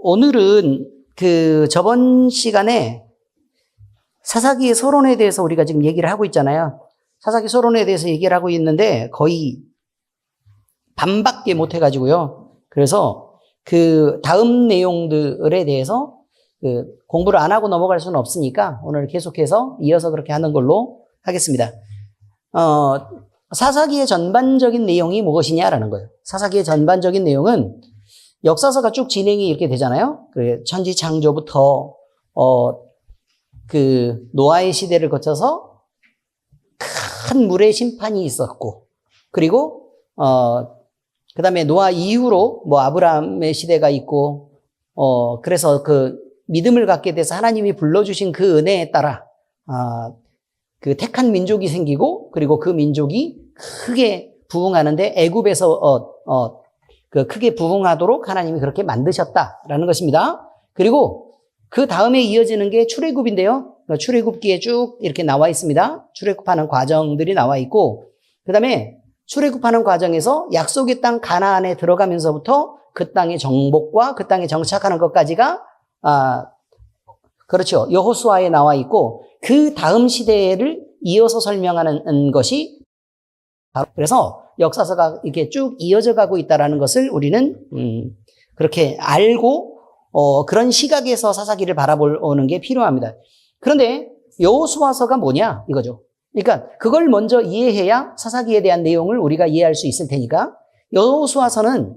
오늘은 저번 시간에 사사기의 서론에 대해서 우리가 지금 얘기를 하고 있잖아요. 사사기 서론에 대해서 얘기를 하고 있는데 거의 반밖에 못 해가지고요. 그래서 다음 내용들에 대해서 공부를 안 하고 넘어갈 수는 없으니까 오늘 계속해서 이어서 그렇게 하는 걸로 하겠습니다. 사사기의 전반적인 내용이 무엇이냐라는 거예요. 사사기의 전반적인 내용은 역사서가 쭉 진행이 이렇게 되잖아요. 천지 창조부터 노아의 시대를 거쳐서 큰 물의 심판이 있었고, 그리고 그 다음에 노아 이후로 아브라함의 시대가 있고, 그래서 믿음을 갖게 돼서 하나님이 불러주신 그 은혜에 따라 택한 민족이 생기고, 그리고 그 민족이 크게 부흥하는데 애굽에서 크게 부흥하도록 하나님이 그렇게 만드셨다라는 것입니다. 그리고 그 다음에 이어지는 게 출애굽인데요. 출애굽기에 쭉 이렇게 나와 있습니다. 출애굽하는 과정들이 나와 있고, 그 다음에 출애굽하는 과정에서 약속의 땅 가나안에 들어가면서부터 그 땅의 정복과 그 땅에 정착하는 것까지가 그렇죠. 여호수아에 나와 있고, 그 다음 시대를 이어서 설명하는 것이 바로, 그래서 역사서가 이렇게 쭉 이어져 가고 있다는 것을 우리는 그렇게 알고 그런 시각에서 사사기를 바라보는 게 필요합니다. 그런데 여호수아서가 뭐냐 이거죠. 그러니까 그걸 먼저 이해해야 사사기에 대한 내용을 우리가 이해할 수 있을 테니까, 여호수아서는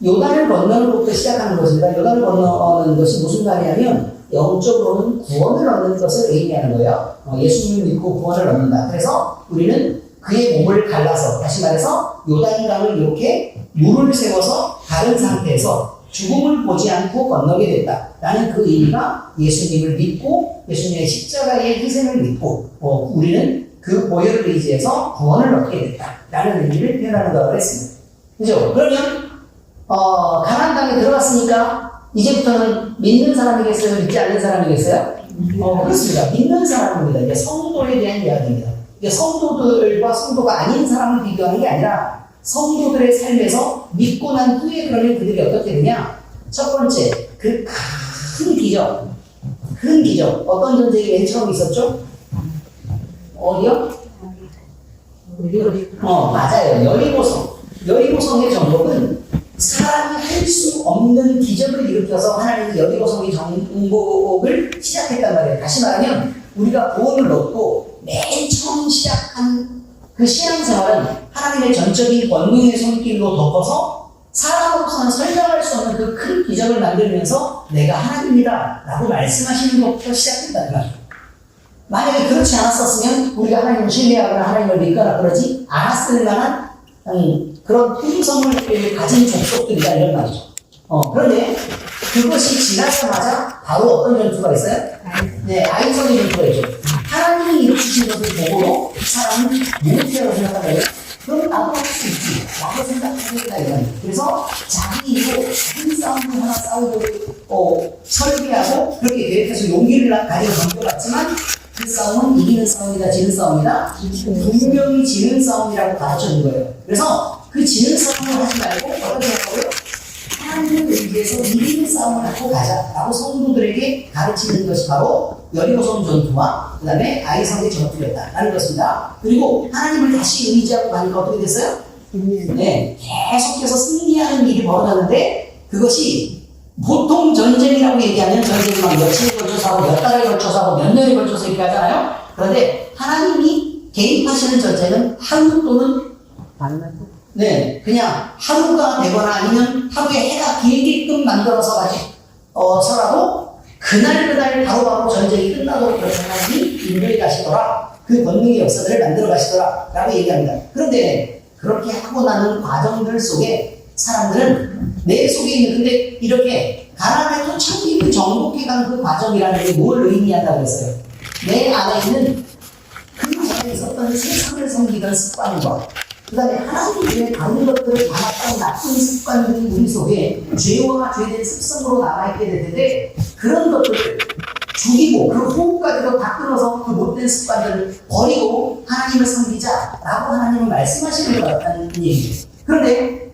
요단을 건너는 것부터 시작하는 것입니다. 요단을 건너는 것이 무슨 말이냐면 영적으로는 구원을 얻는 것을 의미하는 거예요. 예수님을 믿고 구원을 얻는다. 그래서 우리는 그의 몸을 갈라서, 다시 말해서 요단강을 이렇게 물을 세워서 다른 상태에서 죽음을 보지 않고 건너게 됐다. 라는 그 의미가 예수님을 믿고 예수님의 십자가의 희생을 믿고 우리는 그 보혈을 의지해서 구원을 얻게 됐다. 라는 의미를 표현하는 거라고 했습니다. 그죠? 그러면 가나안 땅에 들어갔으니까 이제부터는 믿는 사람이겠어요? 믿지 않는 사람이겠어요? 그렇습니다. 믿는 사람입니다. 이제 성도에 대한 이야기입니다. 이게 성도들과 성도가 아닌 사람을 비교하는 게 아니라 성도들의 삶에서 믿고 난 후에 그러면 그들이 어떻게 되냐? 첫 번째, 그 큰 기적. 어떤 전쟁이 맨 처음 있었죠? 어디요? 맞아요. 여리고성의 정복은 사람이 할 수 없는 기적을 일으켜서 하나님이 여리고성의 정복을 시작했단 말이에요. 다시 말하면 우리가 구원을 얻고 맨 처음 시작한 그 신앙생활은 하나님의 전적인 권능의 손길로 덮어서 사람으로서는 설명할 수 없는 그 큰 기적을 만들면서 내가 하나님이다 라고 말씀하시는 것부터 시작된다는 거죠. 만약에 그렇지 않았었으면 우리가 하나님을 신뢰하거나 하나님을 믿거나 그러지 않았을 만한 그런 품성을 가진 족속들이다 이런 말이죠. 그런데 그것이 지나자마자 바로 어떤 전투가 있어요? 네, 아이성의 전투가 있죠. 하나님이 일으키신 것을 보고도 사람은 무엇이라고 생각하나요? 그럼 나도 할 수 있지 라고 생각하겠다 이거예요. 그래서 자기 힘으로 큰 싸움을 하나 싸우고 설계하고 그렇게 계획해서 용기를 가지고 던져봤지만 그 싸움은 이기는 싸움이다 지는 싸움이다? 분명히 지는 싸움이라고 가르쳐준 거예요. 그래서 그 지는 싸움을 하지 말고 어떻게 하고요? 하나님을 의지해서 이기는 싸움을 하고 가자라고 성도들에게 가르치는 것이 바로 여리고성 전투와 그 다음에 아이성의 전투였다라는 것입니다. 그리고 하나님을 다시 의지하고 가니까 어떻게 됐어요? 네, 계속해서 승리하는 일이 벌어졌는데 그것이 보통 전쟁이라고 얘기하면 전쟁이 막 며칠에 걸쳐서 하고 몇 달에 걸쳐서 하고 몇 년에 걸쳐서 이렇게 하잖아요. 그런데 하나님이 개입하시는 전쟁은 하루 또는 네, 그냥 하루가 되거나 아니면 하루에 해가 길게끔 만들어서 서라도 그날 바로바로 전쟁이 끝나도록 하나님이 인도해 가시더라. 그 권능의 역사들을 만들어 가시더라. 라고 얘기합니다. 그런데 그렇게 하고 나는 과정들 속에 사람들은 내 속에 있는, 근데 이렇게 가나안에 토착이 정복해가는 그 과정이라는 게 뭘 의미한다고 했어요? 내 안에 있는 그 전에 있었던 세상을 섬기던 습관과 그 다음에 하나님 외에 다른 것들을 담았던 나쁜 습관들이 우리 속에 죄와 죄된 습성으로 남아있게 될 텐데 그런 것들을 죽이고 그 호흡까지도 다 끊어서 그 못된 습관들을 버리고 하나님을 섬기자라고 하나님은 말씀하시는 것 같다는 얘기예요. 그런데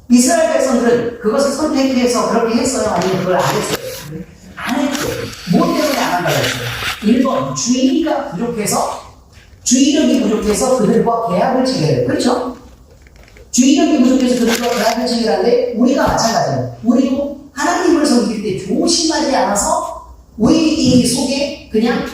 이스라엘 백성들은 그것을 선택해서 그렇게 했어요? 아니면 그걸 안 했어요? 안 했죠. 뭐 때문에 안 한다고 했어요? 1번, 주의력이 부족해서 그들과 계약을 체결해요. 그렇죠? 주의력이 부족해서 그들과 계약을 체결하는데 우리가 마찬가지예요. 우리도 하나님을 섬길 때 조심하지 않아서 우리 속에 그냥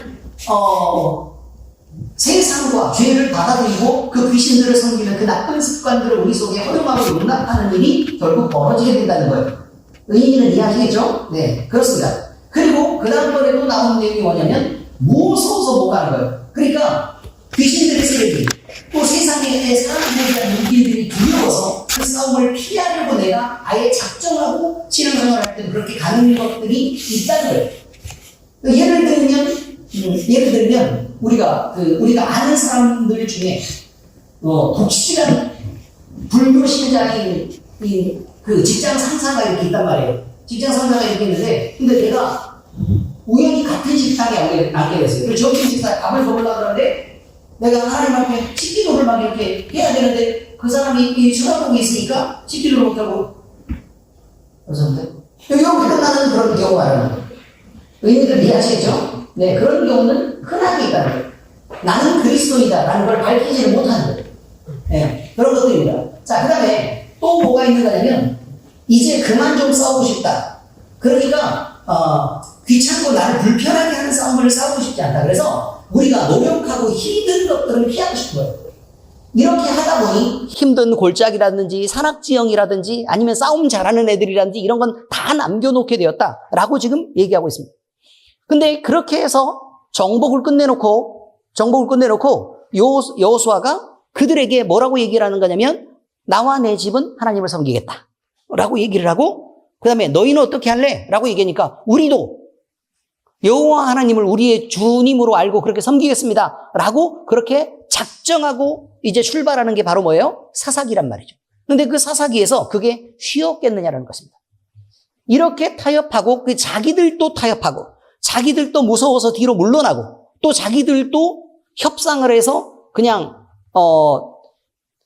세상과 죄를 받아들이고 그 귀신들을 섬기는 그 나쁜 습관들을 우리 속에 허용하고 용납하는 일이 결국 벌어지게 된다는 거예요. 의인은 이해하시겠죠? 네, 그렇습니다. 그리고 그 다음번에 또 나오는 내용이 뭐냐면 무서워서 못 가는 거예요. 그러니까 귀신들의 세력이 또 세상의 사람들에 대한 무기들이 두려워서 그 싸움을 피하려고 내가 아예 작정하고 신앙생활을 할 때 그렇게 가는 것들이 있다는 거예요. 예를 들면 우리가 아는 사람들 중에 독실한 불교 신자인 그 직장 상사가 이렇게 있단 말이에요. 직장 상사가 이렇게 있는데, 근데 내가 우연히 같은 식당에 앉게 됐어요. 그래서 점심 식사에 밥을 먹으려고 그러는데 내가 하나님 앞에 식기도를 막 이렇게 해야 되는데 그 사람이 쳐다보고 있으니까 식기도를 못하고 그러셨는데 이렇게 끝나는 그런 경우가 많아요. 의미들 이해하시겠죠? 네, 그런 경우는 흔하게 있다는 거예요. 나는 그리스도이다라는 걸 밝히지를 못하는 거예요. 네, 그런 것들입니다. 자, 그 다음에 또 뭐가 있는 거냐면 이제 그만 좀 싸우고 싶다. 그러니까 귀찮고 나를 불편하게 하는 싸움을 싸우고 싶지 않다. 그래서 우리가 노력하고 힘든 것들을 피하고 싶은 거예요. 이렇게 하다 보니 힘든 골짜기라든지 산악지형이라든지 아니면 싸움 잘하는 애들이라든지 이런 건 다 남겨놓게 되었다라고 지금 얘기하고 있습니다. 근데 그렇게 해서 정복을 끝내놓고 여호수아가 그들에게 뭐라고 얘기를 하는 거냐면 나와 내 집은 하나님을 섬기겠다 라고 얘기를 하고 그 다음에 너희는 어떻게 할래? 라고 얘기하니까 우리도 여호와 하나님을 우리의 주님으로 알고 그렇게 섬기겠습니다 라고 그렇게 작정하고 이제 출발하는 게 바로 뭐예요? 사사기란 말이죠. 근데 그 사사기에서 그게 쉬웠겠느냐라는 것입니다. 이렇게 타협하고 자기들도 타협하고 자기들도 무서워서 뒤로 물러나고 또 자기들도 협상을 해서 그냥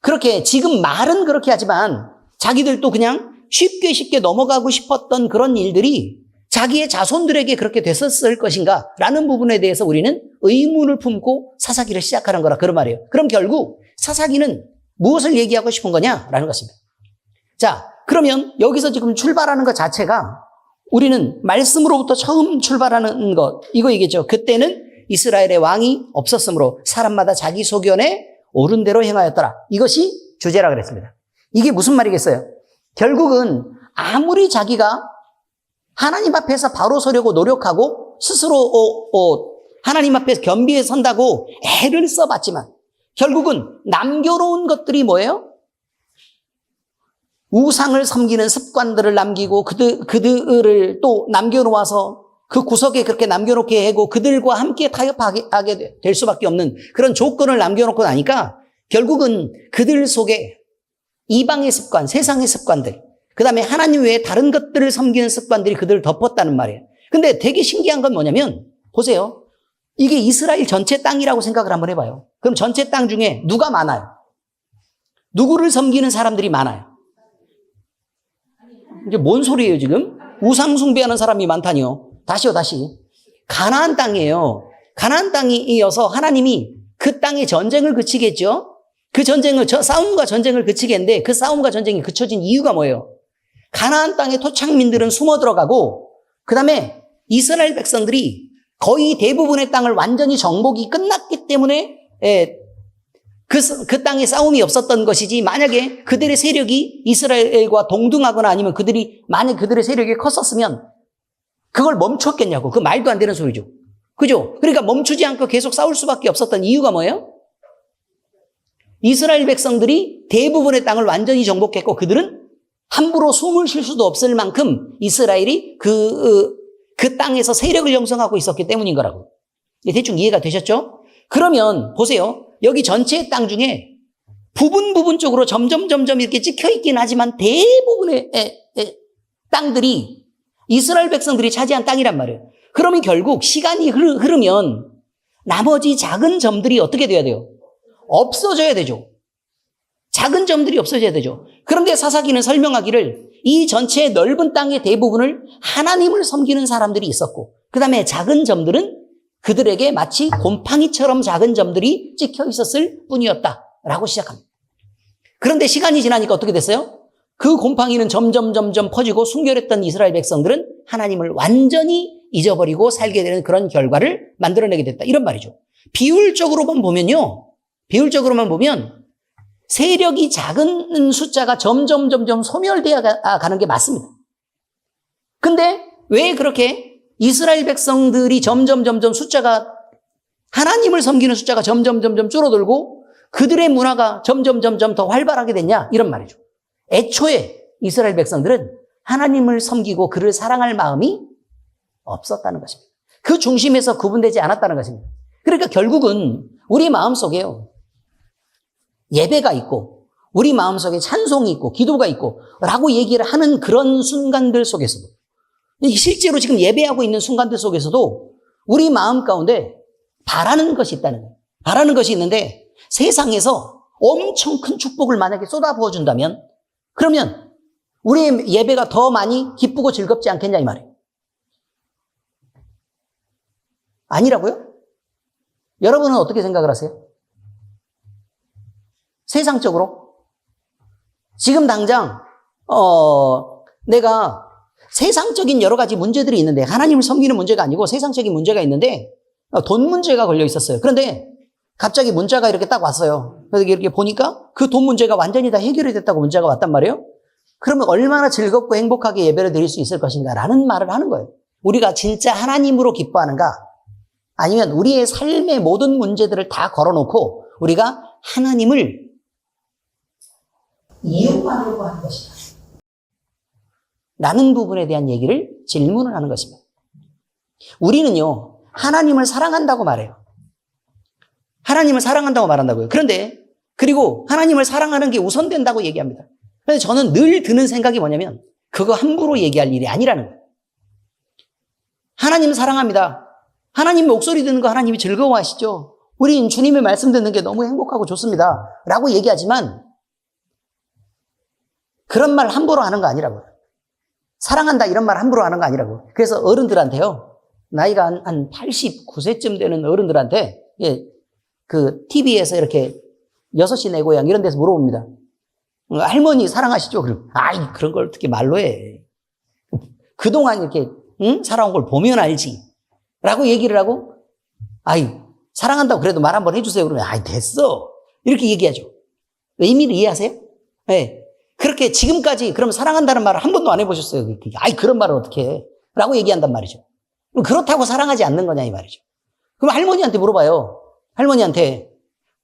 그렇게 지금 말은 그렇게 하지만 자기들도 그냥 쉽게 넘어가고 싶었던 그런 일들이 자기의 자손들에게 그렇게 됐었을 것인가 라는 부분에 대해서 우리는 의문을 품고 사사기를 시작하는 거라 그런 말이에요. 그럼 결국 사사기는 무엇을 얘기하고 싶은 거냐라는 것입니다. 자, 그러면 여기서 지금 출발하는 것 자체가 우리는 말씀으로부터 처음 출발하는 것 이거 얘기죠. 그때는 이스라엘의 왕이 없었으므로 사람마다 자기 소견에 옳은 대로 행하였더라. 이것이 주제라 그랬습니다. 이게 무슨 말이겠어요? 결국은 아무리 자기가 하나님 앞에서 바로 서려고 노력하고 스스로 하나님 앞에서 겸비해 선다고 애를 써봤지만 결국은 남겨놓은 것들이 뭐예요? 우상을 섬기는 습관들을 남기고 그들을 또 남겨놓아서 그 구석에 그렇게 남겨놓게 하고 그들과 함께 타협하게 될 수밖에 없는 그런 조건을 남겨놓고 나니까 결국은 그들 속에 이방의 습관, 세상의 습관들, 그 다음에 하나님 외에 다른 것들을 섬기는 습관들이 그들을 덮었다는 말이에요. 근데 되게 신기한 건 뭐냐면 보세요. 이게 이스라엘 전체 땅이라고 생각을 한번 해봐요. 그럼 전체 땅 중에 누가 많아요? 누구를 섬기는 사람들이 많아요? 이게 뭔 소리예요 지금? 우상 숭배하는 사람이 많다니요. 다시. 가나안 땅이에요. 가나안 땅이어서 하나님이 그 땅의 전쟁을 그치겠죠? 그 싸움과 전쟁을 그치겠는데 그 싸움과 전쟁이 그쳐진 이유가 뭐예요? 가나안 땅의 토착민들은 숨어 들어가고 그 다음에 이스라엘 백성들이 거의 대부분의 땅을 완전히 정복이 끝났기 때문에 그 땅에 싸움이 없었던 것이지 만약에 그들의 세력이 이스라엘과 동등하거나 아니면 만약 그들의 세력이 컸었으면 그걸 멈췄겠냐고. 그 말도 안 되는 소리죠. 그죠? 그러니까 멈추지 않고 계속 싸울 수밖에 없었던 이유가 뭐예요? 이스라엘 백성들이 대부분의 땅을 완전히 정복했고 그들은 함부로 숨을 쉴 수도 없을 만큼 이스라엘이 그 땅에서 세력을 형성하고 있었기 때문인 거라고. 대충 이해가 되셨죠? 그러면 보세요. 여기 전체 땅 중에 부분적으로 점점 이렇게 찍혀 있긴 하지만 대부분의 땅들이 이스라엘 백성들이 차지한 땅이란 말이에요. 그러면 결국 시간이 흐르면 나머지 작은 점들이 어떻게 돼야 돼요? 없어져야 되죠. 작은 점들이 없어져야 되죠. 그런데 사사기는 설명하기를 이 전체 넓은 땅의 대부분을 하나님을 섬기는 사람들이 있었고, 그 다음에 작은 점들은 그들에게 마치 곰팡이처럼 작은 점들이 찍혀 있었을 뿐이었다라고 시작합니다. 그런데 시간이 지나니까 어떻게 됐어요? 그 곰팡이는 점점 퍼지고 순결했던 이스라엘 백성들은 하나님을 완전히 잊어버리고 살게 되는 그런 결과를 만들어내게 됐다. 이런 말이죠. 비율적으로만 보면 세력이 작은 숫자가 점점 소멸되어 가는 게 맞습니다. 근데 왜 그렇게 이스라엘 백성들이 점점 숫자가, 하나님을 섬기는 숫자가 점점 줄어들고 그들의 문화가 점점 더 활발하게 됐냐? 이런 말이죠. 애초에 이스라엘 백성들은 하나님을 섬기고 그를 사랑할 마음이 없었다는 것입니다. 그 중심에서 구분되지 않았다는 것입니다. 그러니까 결국은 우리 마음속에요, 예배가 있고 우리 마음속에 찬송이 있고 기도가 있고 라고 얘기를 하는 그런 순간들 속에서도, 실제로 지금 예배하고 있는 순간들 속에서도 우리 마음 가운데 바라는 것이 있다는 거예요. 바라는 것이 있는데 세상에서 엄청 큰 축복을 만약에 쏟아부어 준다면, 그러면 우리의 예배가 더 많이 기쁘고 즐겁지 않겠냐 이 말이에요. 아니라고요? 여러분은 어떻게 생각을 하세요? 세상적으로? 지금 당장 내가 세상적인 여러 가지 문제들이 있는데, 하나님을 섬기는 문제가 아니고 세상적인 문제가 있는데 돈 문제가 걸려 있었어요. 그런데 갑자기 문자가 이렇게 딱 왔어요. 그래서 이렇게 보니까 그 돈 문제가 완전히 다 해결이 됐다고 문자가 왔단 말이에요. 그러면 얼마나 즐겁고 행복하게 예배를 드릴 수 있을 것인가 라는 말을 하는 거예요. 우리가 진짜 하나님으로 기뻐하는가, 아니면 우리의 삶의 모든 문제들을 다 걸어놓고 우리가 하나님을 이용하려고 하는 것인가 라는 부분에 대한 얘기를 질문을 하는 것입니다. 우리는요, 하나님을 사랑한다고 말해요. 하나님을 사랑한다고 말한다고요. 그런데 그리고 하나님을 사랑하는 게 우선된다고 얘기합니다. 그래서 저는 늘 드는 생각이 뭐냐면 그거 함부로 얘기할 일이 아니라는 거예요. 하나님 사랑합니다. 하나님 목소리 듣는 거 하나님이 즐거워하시죠. 우린 주님의 말씀 듣는 게 너무 행복하고 좋습니다 라고 얘기하지만 그런 말 함부로 하는 거 아니라고요. 사랑한다 이런 말 함부로 하는 거 아니라고. 그래서 어른들한테요, 나이가 한 89세쯤 되는 어른들한테 그 TV에서 이렇게 6시 내 고향 이런 데서 물어봅니다. 할머니 사랑하시죠? 그럼 아이 그런 걸 어떻게 말로 해. 그동안 이렇게 살아온 걸 보면 알지 라고 얘기를 하고, 아이 사랑한다고 그래도 말 한번 해주세요. 그러면 아이 됐어 이렇게 얘기하죠. 의미를 이해하세요? 네. 그렇게 지금까지 그럼 사랑한다는 말을 한 번도 안 해보셨어요? 아이 그런 말을 어떻게 해? 라고 얘기한단 말이죠. 그럼 그렇다고 사랑하지 않는 거냐 이 말이죠. 그럼 할머니한테 물어봐요. 할머니한테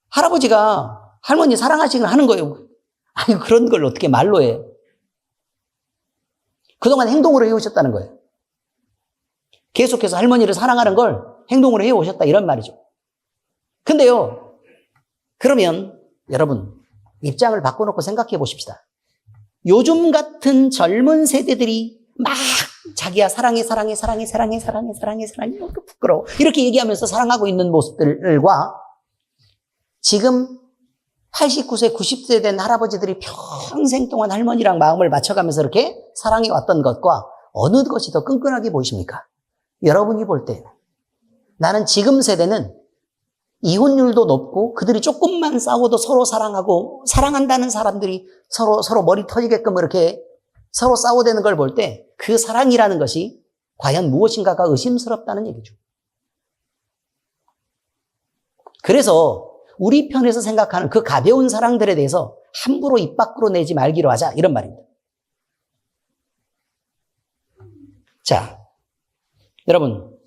할아버지가 할머니 사랑하시긴 하는 거예요. 아니 그런 걸 어떻게 말로 해? 그동안 행동으로 해오셨다는 거예요. 계속해서 할머니를 사랑하는 걸 행동으로 해오셨다 이런 말이죠. 근데요, 그러면 여러분 입장을 바꿔놓고 생각해 보십시다. 요즘 같은 젊은 세대들이 막 자기야 사랑해 부끄러워 이렇게 얘기하면서 사랑하고 있는 모습들과 지금 89세 90세 된 할아버지들이 평생 동안 할머니랑 마음을 맞춰가면서 이렇게 사랑해 왔던 것과 어느 것이 더 끈끈하게 보이십니까? 여러분이 볼 때 나는 지금 세대는 이혼율도 높고 그들이 조금만 싸워도 서로 사랑하고 사랑한다는 사람들이 서로 머리 터지게끔 이렇게 서로 싸워대는 걸 볼 때 그 사랑이라는 것이 과연 무엇인가가 의심스럽다는 얘기죠. 그래서 우리 편에서 생각하는 그 가벼운 사랑들에 대해서 함부로 입 밖으로 내지 말기로 하자 이런 말입니다. 자, 여러분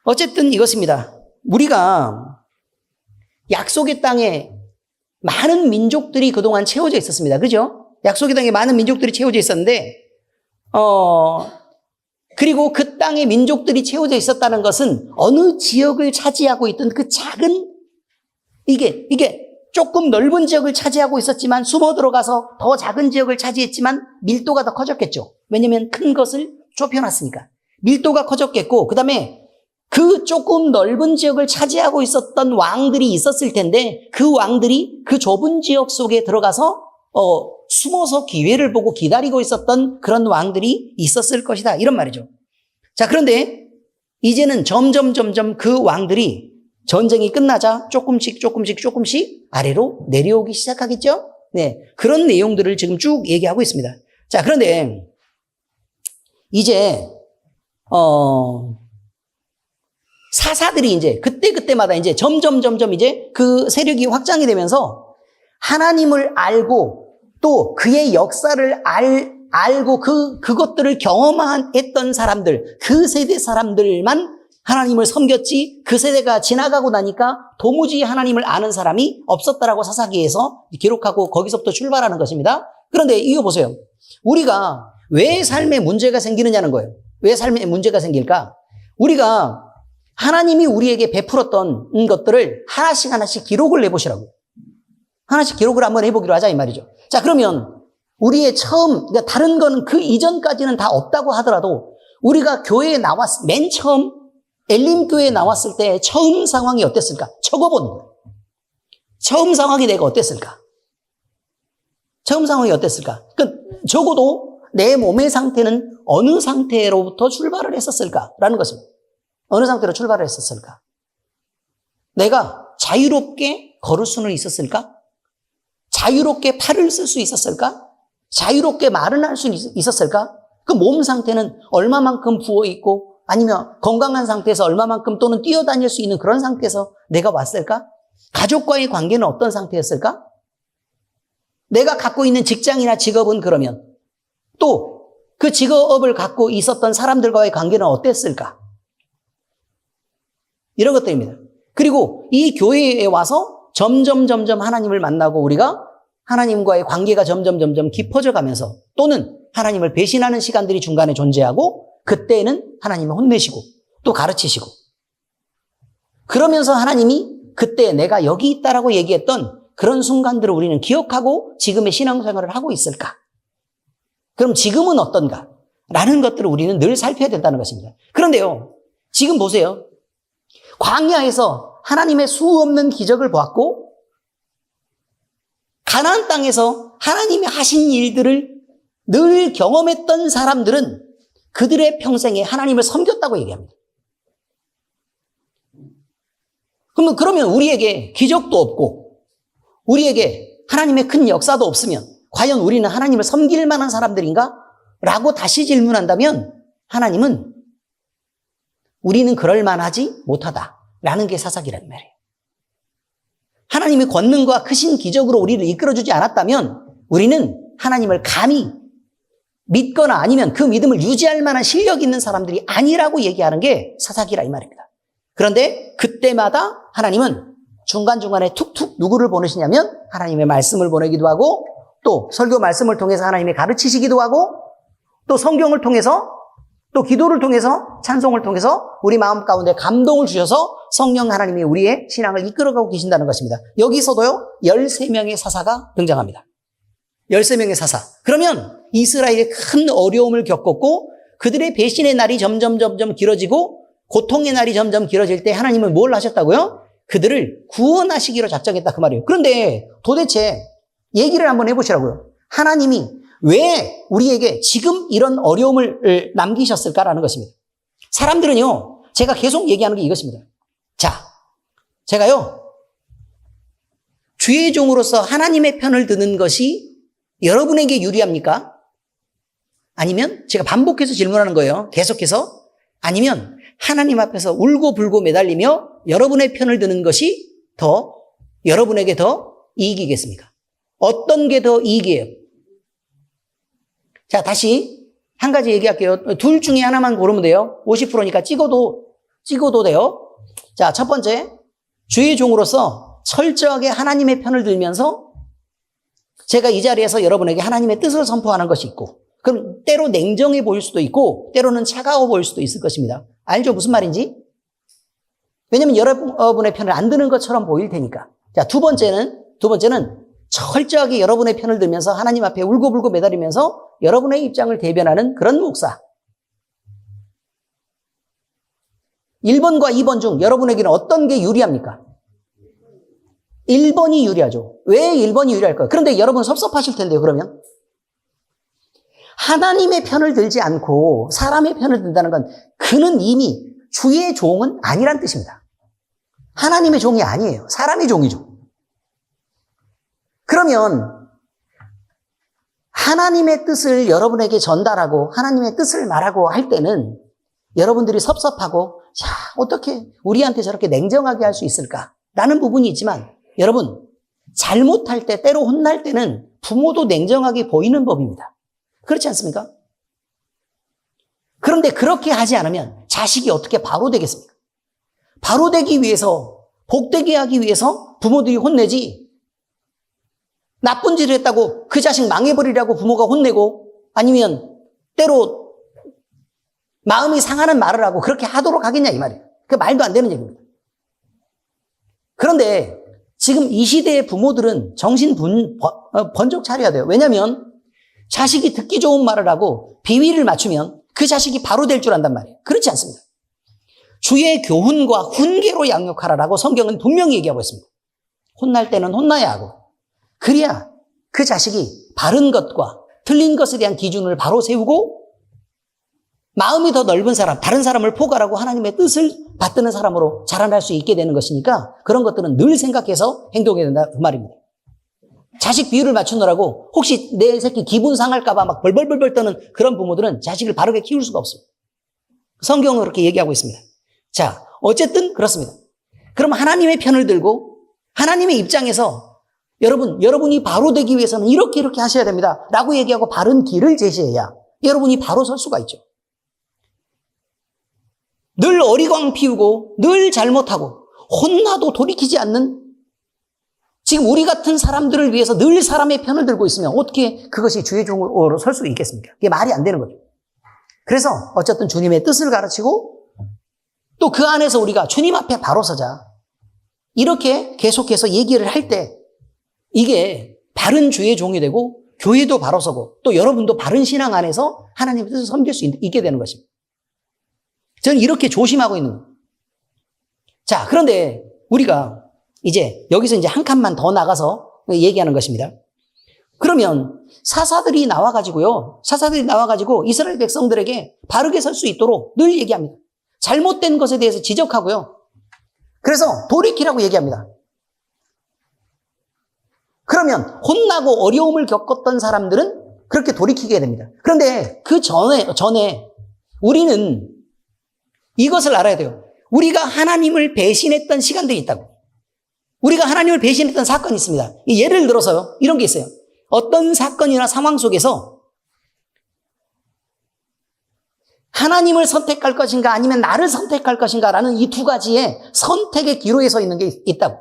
어쨌든 이것입니다. 우리가 약속의 땅에 많은 민족들이 그동안 채워져 있었습니다. 그죠? 약속의 땅에 많은 민족들이 채워져 있었는데 그리고 그 땅에 민족들이 채워져 있었다는 것은 어느 지역을 차지하고 있던 그 작은 이게 조금 넓은 지역을 차지하고 있었지만 숨어 들어가서 더 작은 지역을 차지했지만 밀도가 더 커졌겠죠. 왜냐하면 큰 것을 좁혀놨으니까 밀도가 커졌겠고, 그 다음에 그 조금 넓은 지역을 차지하고 있었던 왕들이 있었을 텐데 그 왕들이 그 좁은 지역 속에 들어가서 숨어서 기회를 보고 기다리고 있었던 그런 왕들이 있었을 것이다. 이런 말이죠. 자, 그런데 이제는 점점 그 왕들이 전쟁이 끝나자 조금씩 아래로 내려오기 시작하겠죠? 네. 그런 내용들을 지금 쭉 얘기하고 있습니다. 자, 그런데 이제 사사들이 이제 그때마다 이제 점점 이제 그 세력이 확장이 되면서 하나님을 알고 또 그의 역사를 알고 그것들을 경험했던 사람들, 그 세대 사람들만 하나님을 섬겼지 그 세대가 지나가고 나니까 도무지 하나님을 아는 사람이 없었다라고 사사기에서 기록하고 거기서부터 출발하는 것입니다. 그런데 이거 보세요. 우리가 왜 삶에 문제가 생기느냐는 거예요. 왜 삶에 문제가 생길까? 우리가 하나님이 우리에게 베풀었던 것들을 하나씩 기록을 내보시라고요. 하나씩 기록을 한번 해보기로 하자 이 말이죠. 자, 그러면 우리의 그러니까 다른 거는 그 이전까지는 다 없다고 하더라도 우리가 교회에 맨 처음 엘림교회에 나왔을 때 처음 상황이 어땠을까? 적어보는 거예요. 처음 상황이 내가 어땠을까? 처음 상황이 어땠을까? 적어도 내 몸의 상태는 어느 상태로부터 출발을 했었을까라는 것입니다. 어느 상태로 출발을 했었을까? 내가 자유롭게 걸을 수는 있었을까? 자유롭게 팔을 쓸 수 있었을까? 자유롭게 말을 할 수 있었을까? 그 몸 상태는 얼마만큼 부어있고 아니면 건강한 상태에서 얼마만큼 또는 뛰어다닐 수 있는 그런 상태에서 내가 왔을까? 가족과의 관계는 어떤 상태였을까? 내가 갖고 있는 직장이나 직업은 그러면 또 그 직업을 갖고 있었던 사람들과의 관계는 어땠을까? 이런 것들입니다. 그리고 이 교회에 와서 점점 하나님을 만나고 우리가 하나님과의 관계가 점점 깊어져 가면서 또는 하나님을 배신하는 시간들이 중간에 존재하고 그때는 하나님을 혼내시고 또 가르치시고 그러면서 하나님이 그때 내가 여기 있다라고 얘기했던 그런 순간들을 우리는 기억하고 지금의 신앙생활을 하고 있을까? 그럼 지금은 어떤가? 라는 것들을 우리는 늘 살펴야 된다는 것입니다. 그런데요, 지금 보세요. 광야에서 하나님의 수 없는 기적을 보았고 가나안 땅에서 하나님이 하신 일들을 늘 경험했던 사람들은 그들의 평생에 하나님을 섬겼다고 얘기합니다. 그러면 우리에게 기적도 없고 우리에게 하나님의 큰 역사도 없으면 과연 우리는 하나님을 섬길 만한 사람들인가? 라고 다시 질문한다면 하나님은 우리는 그럴 만하지 못하다라는 게 사사기란 말이에요. 하나님의 권능과 크신 기적으로 우리를 이끌어주지 않았다면 우리는 하나님을 감히 믿거나 아니면 그 믿음을 유지할 만한 실력 있는 사람들이 아니라고 얘기하는 게 사사기라 이 말입니다. 그런데 그때마다 하나님은 중간중간에 툭툭 누구를 보내시냐면 하나님의 말씀을 보내기도 하고 또 설교 말씀을 통해서 하나님이 가르치시기도 하고 또 성경을 통해서 또 기도를 통해서 찬송을 통해서 우리 마음 가운데 감동을 주셔서 성령 하나님이 우리의 신앙을 이끌어가고 계신다는 것입니다. 여기서도요 13명의 사사가 등장합니다. 13명의 사사. 그러면 이스라엘이 큰 어려움을 겪었고 그들의 배신의 날이 점점 길어지고 고통의 날이 점점 길어질 때 하나님은 뭘 하셨다고요? 그들을 구원하시기로 작정했다 그 말이에요. 그런데 도대체 얘기를 한번 해보시라고요. 하나님이 왜 우리에게 지금 이런 어려움을 남기셨을까라는 것입니다. 사람들은요, 제가 계속 얘기하는 게 이것입니다. 자, 제가요, 주의 종으로서 하나님의 편을 드는 것이 여러분에게 유리합니까? 아니면 제가 반복해서 질문하는 거예요. 계속해서. 아니면 하나님 앞에서 울고불고 매달리며 여러분의 편을 드는 것이 여러분에게 더 이익이겠습니까? 어떤 게 더 이익이에요? 자, 다시 한 가지 얘기할게요. 둘 중에 하나만 고르면 돼요. 50%니까 찍어도 돼요. 자, 첫 번째, 주의 종으로서 철저하게 하나님의 편을 들면서 제가 이 자리에서 여러분에게 하나님의 뜻을 선포하는 것이 있고, 그럼 때로 냉정해 보일 수도 있고, 때로는 차가워 보일 수도 있을 것입니다. 알죠? 무슨 말인지? 왜냐면 여러분의 편을 안 드는 것처럼 보일 테니까. 자, 두 번째는 철저하게 여러분의 편을 들면서 하나님 앞에 울고불고 매달리면서 여러분의 입장을 대변하는 그런 목사. 1번과 2번 중 여러분에게는 어떤 게 유리합니까? 1번이 유리하죠. 왜 1번이 유리할까요? 그런데 여러분 섭섭하실 텐데요, 그러면. 하나님의 편을 들지 않고 사람의 편을 든다는 건 그는 이미 주의 종은 아니란 뜻입니다. 하나님의 종이 아니에요. 사람의 종이죠. 그러면 하나님의 뜻을 여러분에게 전달하고 하나님의 뜻을 말하고 할 때는 여러분들이 섭섭하고 자, 어떻게 우리한테 저렇게 냉정하게 할 수 있을까? 라는 부분이 있지만 여러분, 잘못할 때, 때로 혼날 때는 부모도 냉정하게 보이는 법입니다. 그렇지 않습니까? 그런데 그렇게 하지 않으면 자식이 어떻게 바로 되겠습니까? 바로 되기 위해서, 복되게 하기 위해서 부모들이 혼내지, 나쁜 짓을 했다고 그 자식 망해버리라고 부모가 혼내고, 아니면 때로 마음이 상하는 말을 하고 그렇게 하도록 하겠냐 이 말이에요. 그 말도 안 되는 얘기입니다. 그런데 지금 이 시대의 부모들은 정신 번쩍 차려야 돼요. 왜냐하면 자식이 듣기 좋은 말을 하고 비위를 맞추면 그 자식이 바로 될 줄 안단 말이에요. 그렇지 않습니다. 주의 교훈과 훈계로 양육하라라고 성경은 분명히 얘기하고 있습니다. 혼날 때는 혼나야 하고 그래야 그 자식이 바른 것과 틀린 것에 대한 기준을 바로 세우고 마음이 더 넓은 사람, 다른 사람을 포괄하고 하나님의 뜻을 받드는 사람으로 자라날 수 있게 되는 것이니까 그런 것들은 늘 생각해서 행동해야 된다 그 말입니다. 자식 비율을 맞추느라고 혹시 내 새끼 기분 상할까 봐 막 벌벌벌벌 떠는 그런 부모들은 자식을 바르게 키울 수가 없습니다. 성경은 그렇게 얘기하고 있습니다. 자, 어쨌든 그렇습니다. 그럼 하나님의 편을 들고 하나님의 입장에서 여러분이 바로 되기 위해서는 이렇게 하셔야 됩니다. 라고 얘기하고 바른 길을 제시해야 여러분이 바로 설 수가 있죠. 늘 어리광 피우고 늘 잘못하고 혼나도 돌이키지 않는 지금 우리 같은 사람들을 위해서 늘 사람의 편을 들고 있으면 어떻게 그것이 주의 종으로 설 수 있겠습니까? 그게 말이 안 되는 거죠. 그래서 어쨌든 주님의 뜻을 가르치고 또 그 안에서 우리가 주님 앞에 바로 서자. 이렇게 계속해서 얘기를 할 때 이게 바른 주의 종이 되고 교회도 바로 서고 또 여러분도 바른 신앙 안에서 하나님의 뜻을 섬길 수 있게 되는 것입니다. 저는 이렇게 조심하고 있는 거예요. 자, 그런데 우리가 이제 여기서 이제 한 칸만 더 나가서 얘기하는 것입니다. 그러면 사사들이 나와가지고 이스라엘 백성들에게 바르게 설 수 있도록 늘 얘기합니다. 잘못된 것에 대해서 지적하고요. 그래서 돌이키라고 얘기합니다. 그러면 혼나고 어려움을 겪었던 사람들은 그렇게 돌이키게 됩니다. 그런데 그 전에 우리는 이것을 알아야 돼요. 우리가 하나님을 배신했던 시간들이 있다고. 우리가 하나님을 배신했던 사건이 있습니다. 예를 들어서요. 이런 게 있어요. 어떤 사건이나 상황 속에서 하나님을 선택할 것인가 아니면 나를 선택할 것인가라는 이 두 가지의 선택의 기로에 서 있는 게 있다고.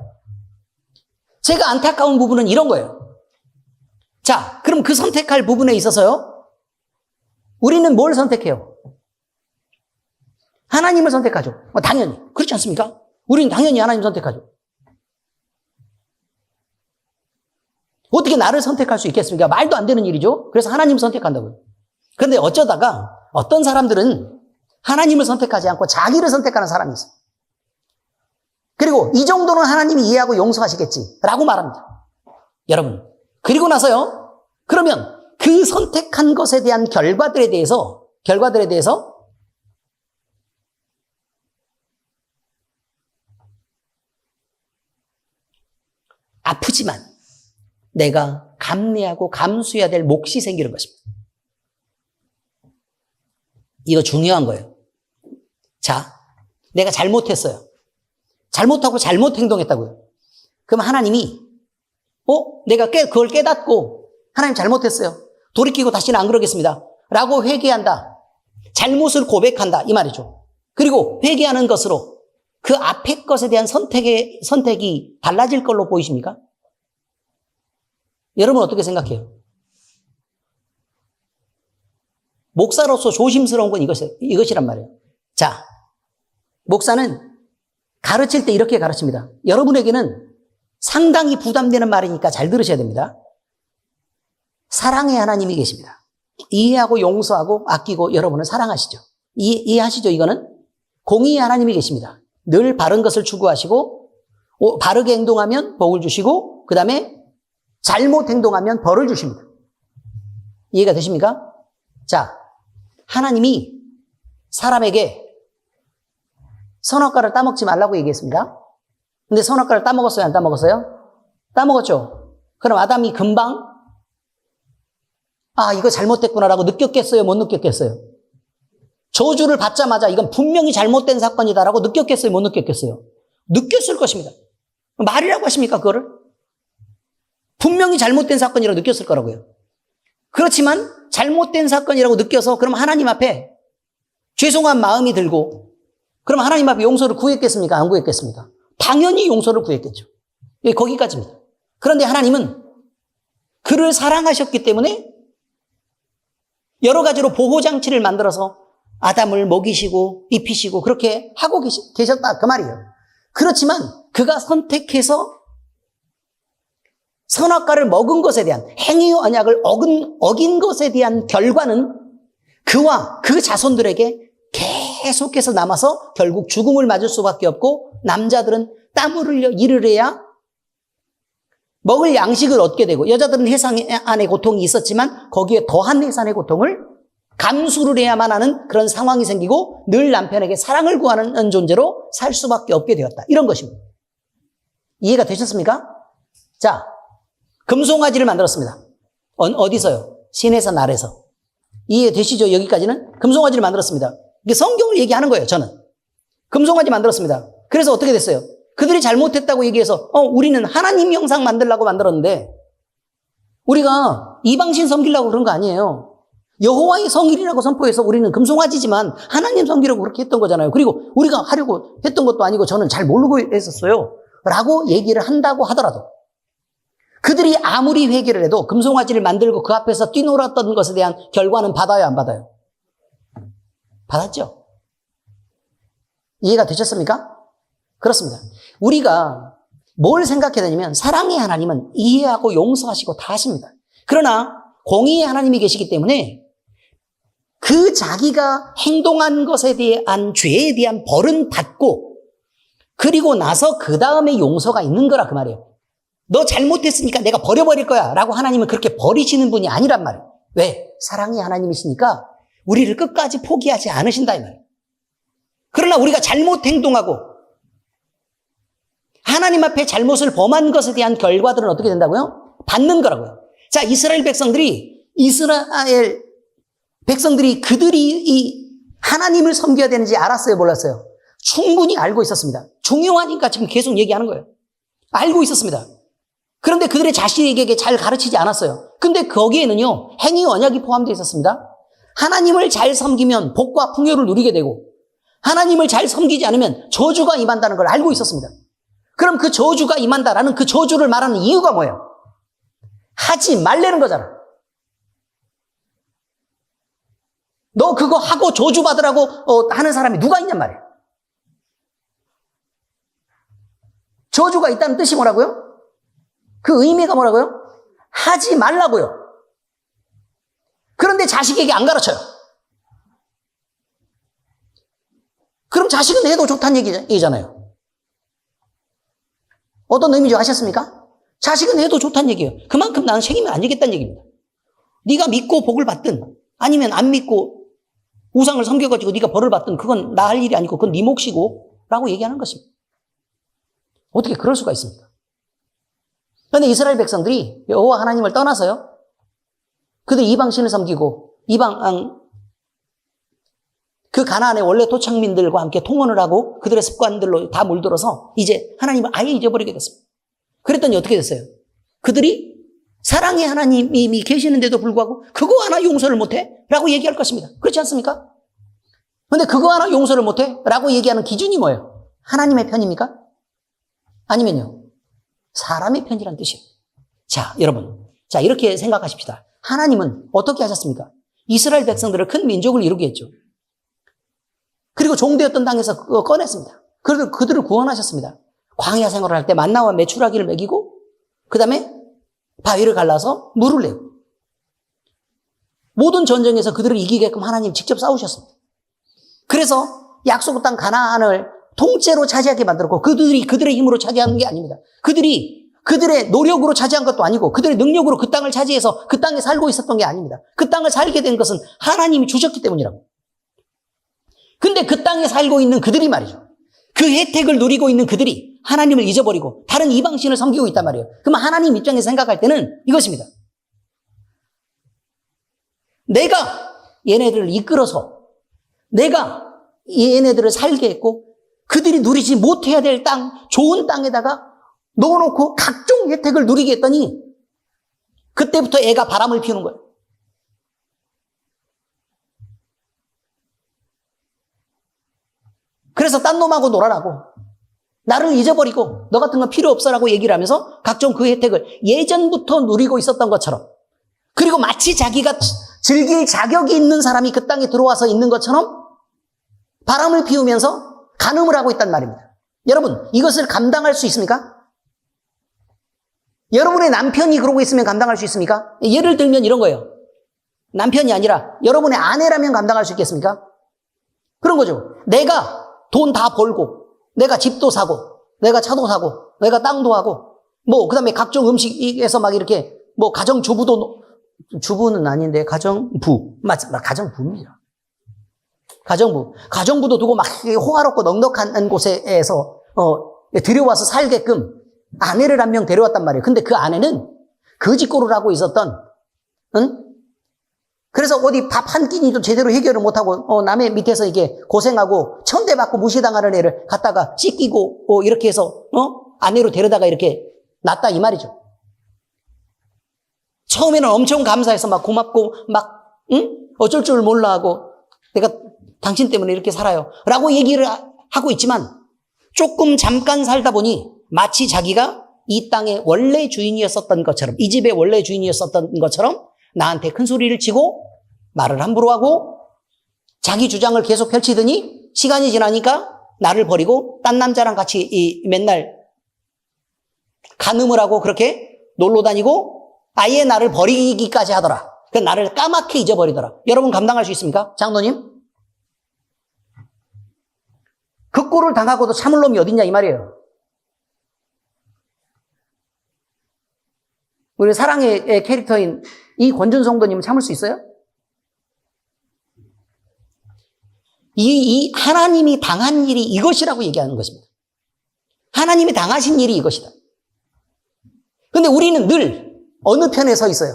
제가 안타까운 부분은 이런 거예요. 자, 그럼 그 선택할 부분에 있어서요. 우리는 뭘 선택해요? 하나님을 선택하죠. 당연히. 그렇지 않습니까? 우리는 당연히 하나님 선택하죠. 어떻게 나를 선택할 수 있겠습니까? 말도 안 되는 일이죠. 그래서 하나님 선택한다고요. 그런데 어쩌다가 어떤 사람들은 하나님을 선택하지 않고 자기를 선택하는 사람이 있어요. 그리고 이 정도는 하나님이 이해하고 용서하시겠지라고 말합니다. 여러분, 그리고 나서요. 그러면 그 선택한 것에 대한 결과들에 대해서 아프지만 내가 감내하고 감수해야 될 몫이 생기는 것입니다. 이거 중요한 거예요. 자, 내가 잘못했어요. 잘못하고 잘못 행동했다고요. 그럼 하나님이 내가 그걸 깨닫고 하나님 잘못했어요. 돌이키고 다시는 안 그러겠습니다. 라고 회개한다. 잘못을 고백한다. 이 말이죠. 그리고 회개하는 것으로 그 앞의 것에 대한 선택이 달라질 걸로 보이십니까? 여러분 어떻게 생각해요? 목사로서 조심스러운 건 이것이란 말이에요. 자, 목사는 가르칠 때 이렇게 가르칩니다. 여러분에게는 상당히 부담되는 말이니까 잘 들으셔야 됩니다. 사랑의 하나님이 계십니다. 이해하고 용서하고 아끼고 여러분을 사랑하시죠. 이해하시죠, 이거는? 공의의 하나님이 계십니다. 늘 바른 것을 추구하시고 바르게 행동하면 복을 주시고 그 다음에 잘못 행동하면 벌을 주십니다. 이해가 되십니까? 자, 하나님이 사람에게 선악과를 따먹지 말라고 얘기했습니다. 근데 선악과를 따먹었어요? 안 따먹었어요? 따먹었죠. 그럼 아담이 금방 이거 잘못됐구나라고 느꼈겠어요? 못 느꼈겠어요? 저주를 받자마자 이건 분명히 잘못된 사건이다라고 느꼈겠어요? 못 느꼈겠어요? 느꼈을 것입니다. 말이라고 하십니까, 그거를? 분명히 잘못된 사건이라고 느꼈을 거라고요. 그렇지만 잘못된 사건이라고 느껴서 그럼 하나님 앞에 죄송한 마음이 들고 그럼 하나님 앞에 용서를 구했겠습니까? 안 구했겠습니까? 당연히 용서를 구했겠죠. 거기까지입니다. 그런데 하나님은 그를 사랑하셨기 때문에 여러 가지로 보호장치를 만들어서 아담을 먹이시고 입히시고 그렇게 하고 계셨다 그 말이에요. 그렇지만 그가 선택해서 선악과를 먹은 것에 대한 행위 언약을 어긴 것에 대한 결과는 그와 그 자손들에게 계속해서 남아서 결국 죽음을 맞을 수밖에 없고 남자들은 땀을 흘려 일을 해야 먹을 양식을 얻게 되고 여자들은 해산의 고통이 있었지만 거기에 더한 해산의 고통을 감수를 해야만 하는 그런 상황이 생기고 늘 남편에게 사랑을 구하는 존재로 살 수밖에 없게 되었다. 이런 것입니다. 이해가 되셨습니까? 자, 금송아지를 만들었습니다. 어디서요? 신에서 날에서. 이해되시죠? 여기까지는? 금송아지를 만들었습니다. 이게 성경을 얘기하는 거예요, 저는. 금송아지 만들었습니다. 그래서 어떻게 됐어요? 그들이 잘못했다고 얘기해서 우리는 하나님 형상 만들려고 만들었는데 우리가 이방신 섬기려고 그런 거 아니에요. 여호와의 성일이라고 선포해서 우리는 금송아지지만 하나님 섬기려고 그렇게 했던 거잖아요. 그리고 우리가 하려고 했던 것도 아니고 저는 잘 모르고 했었어요. 라고 얘기를 한다고 하더라도 그들이 아무리 회개를 해도 금송아지를 만들고 그 앞에서 뛰놀았던 것에 대한 결과는 받아요, 안 받아요? 받았죠. 이해가 되셨습니까? 그렇습니다. 우리가 뭘 생각해야 되냐면 사랑의 하나님은 이해하고 용서하시고 다 하십니다. 그러나 공의의 하나님이 계시기 때문에 그 자기가 행동한 것에 대한 죄에 대한 벌은 받고 그리고 나서 그 다음에 용서가 있는 거라 그 말이에요. 너 잘못했으니까 내가 버려버릴 거야 라고 하나님은 그렇게 버리시는 분이 아니란 말이에요. 왜? 사랑의 하나님이시니까 우리를 끝까지 포기하지 않으신다 이 말이에요. 그러나 우리가 잘못 행동하고 하나님 앞에 잘못을 범한 것에 대한 결과들은 어떻게 된다고요? 받는 거라고요. 자, 이스라엘 백성들이 그들이 이 하나님을 섬겨야 되는지 알았어요, 몰랐어요? 충분히 알고 있었습니다. 중요하니까 지금 계속 얘기하는 거예요. 알고 있었습니다. 그런데 그들의 자식에게 잘 가르치지 않았어요. 근데 거기에는요, 행위 언약이 포함되어 있었습니다. 하나님을 잘 섬기면 복과 풍요를 누리게 되고 하나님을 잘 섬기지 않으면 저주가 임한다는 걸 알고 있었습니다. 그럼 그 저주가 임한다라는 그 저주를 말하는 이유가 뭐예요? 하지 말라는 거잖아. 너 그거 하고 저주받으라고 하는 사람이 누가 있냔 말이에요. 저주가 있다는 뜻이 뭐라고요? 그 의미가 뭐라고요? 하지 말라고요. 그런데 자식에게 안 가르쳐요. 그럼 자식은 해도 좋다는 얘기잖아요. 어떤 의미인지 아셨습니까? 자식은 해도 좋다는 얘기예요. 그만큼 나는 책임을 안 지겠다는 얘기입니다. 네가 믿고 복을 받든 아니면 안 믿고 우상을 섬겨가지고 네가 벌을 받든 그건 나 할 일이 아니고 그건 네 몫이고 라고 얘기하는 것입니다. 어떻게 그럴 수가 있습니까? 그런데 이스라엘 백성들이 여호와 하나님을 떠나서요. 그들이 이방신을 섬기고 그 가나안의 원래 토착민들과 함께 통혼을 하고 그들의 습관들로 다 물들어서 이제 하나님을 아예 잊어버리게 됐습니다. 그랬더니 어떻게 됐어요? 그들이 사랑의 하나님이 계시는데도 불구하고 그거 하나 용서를 못해? 라고 얘기할 것입니다. 그렇지 않습니까? 그런데 그거 하나 용서를 못해? 라고 얘기하는 기준이 뭐예요? 하나님의 편입니까? 아니면요, 사람의 편이라는 뜻이에요. 자, 여러분. 자, 이렇게 생각하십시다. 하나님은 어떻게 하셨습니까? 이스라엘 백성들을 큰 민족을 이루게 했죠. 그리고 종되었던 땅에서 꺼냈습니다. 그래도 그들을 구원하셨습니다. 광야 생활을 할 때 만나와 메추라기를 먹이고, 그 다음에 바위를 갈라서 물을 내고, 모든 전쟁에서 그들을 이기게끔 하나님 직접 싸우셨습니다. 그래서 약속의 땅 가나안을 통째로 차지하게 만들었고 그들의 힘으로 차지하는 게 아닙니다. 그들의 노력으로 차지한 것도 아니고 그들의 능력으로 그 땅을 차지해서 그 땅에 살고 있었던 게 아닙니다. 그 땅을 살게 된 것은 하나님이 주셨기 때문이라고. 근데 그 땅에 살고 있는 그들이 말이죠. 그 혜택을 누리고 있는 그들이 하나님을 잊어버리고 다른 이방신을 섬기고 있단 말이에요. 그럼 하나님 입장에서 생각할 때는 이것입니다. 내가 얘네들을 이끌어서 내가 얘네들을 살게 했고 그들이 누리지 못해야 될 땅, 좋은 땅에다가 넣어놓고 각종 혜택을 누리게 했더니 그때부터 애가 바람을 피우는 거예요. 그래서 딴 놈하고 놀아라고 나를 잊어버리고 너 같은 건 필요 없어라고 얘기를 하면서 각종 그 혜택을 예전부터 누리고 있었던 것처럼 그리고 마치 자기가 즐길 자격이 있는 사람이 그 땅에 들어와서 있는 것처럼 바람을 피우면서 간음을 하고 있단 말입니다. 여러분 이것을 감당할 수 있습니까? 여러분의 남편이 그러고 있으면 감당할 수 있습니까? 예를 들면 이런 거예요. 남편이 아니라 여러분의 아내라면 감당할 수 있겠습니까? 그런 거죠. 내가 돈 다 벌고 내가 집도 사고 내가 차도 사고 내가 땅도 하고 뭐 그다음에 각종 음식에서 막 이렇게 뭐 가정주부도 주부는 아닌데 가정부 가정부입니다. 가정부도 두고 막 호화롭고 넉넉한 곳에서 들여와서 살게끔 아내를 한 명 데려왔단 말이에요. 근데 그 아내는 거지꼴을 하고 있었던 그래서 어디 밥 한 끼니도 제대로 해결을 못하고 남의 밑에서 이게 고생하고 천대받고 무시당하는 애를 갖다가 씻기고 이렇게 해서 아내로 데려다가 이렇게 놨다 이 말이죠. 처음에는 엄청 감사해서 막 고맙고 막 어쩔 줄 몰라 하고 내가 당신 때문에 이렇게 살아요 라고 얘기를 하고 있지만 조금 잠깐 살다 보니 마치 자기가 이 땅의 원래 주인이었었던 것처럼 이 집의 원래 주인이었었던 것처럼 나한테 큰 소리를 치고 말을 함부로 하고 자기 주장을 계속 펼치더니 시간이 지나니까 나를 버리고 딴 남자랑 같이 맨날 간음을 하고 그렇게 놀러 다니고 아예 나를 버리기까지 하더라. 그 나를 까맣게 잊어버리더라. 여러분 감당할 수 있습니까? 장로님? 그 꼴을 당하고도 참을 놈이 어딨냐 이 말이에요. 우리 사랑의 캐릭터인 이 권준 성도님은 참을 수 있어요? 이 하나님이 당한 일이 이것이라고 얘기하는 것입니다. 하나님이 당하신 일이 이것이다. 근데 우리는 늘 어느 편에 서 있어요?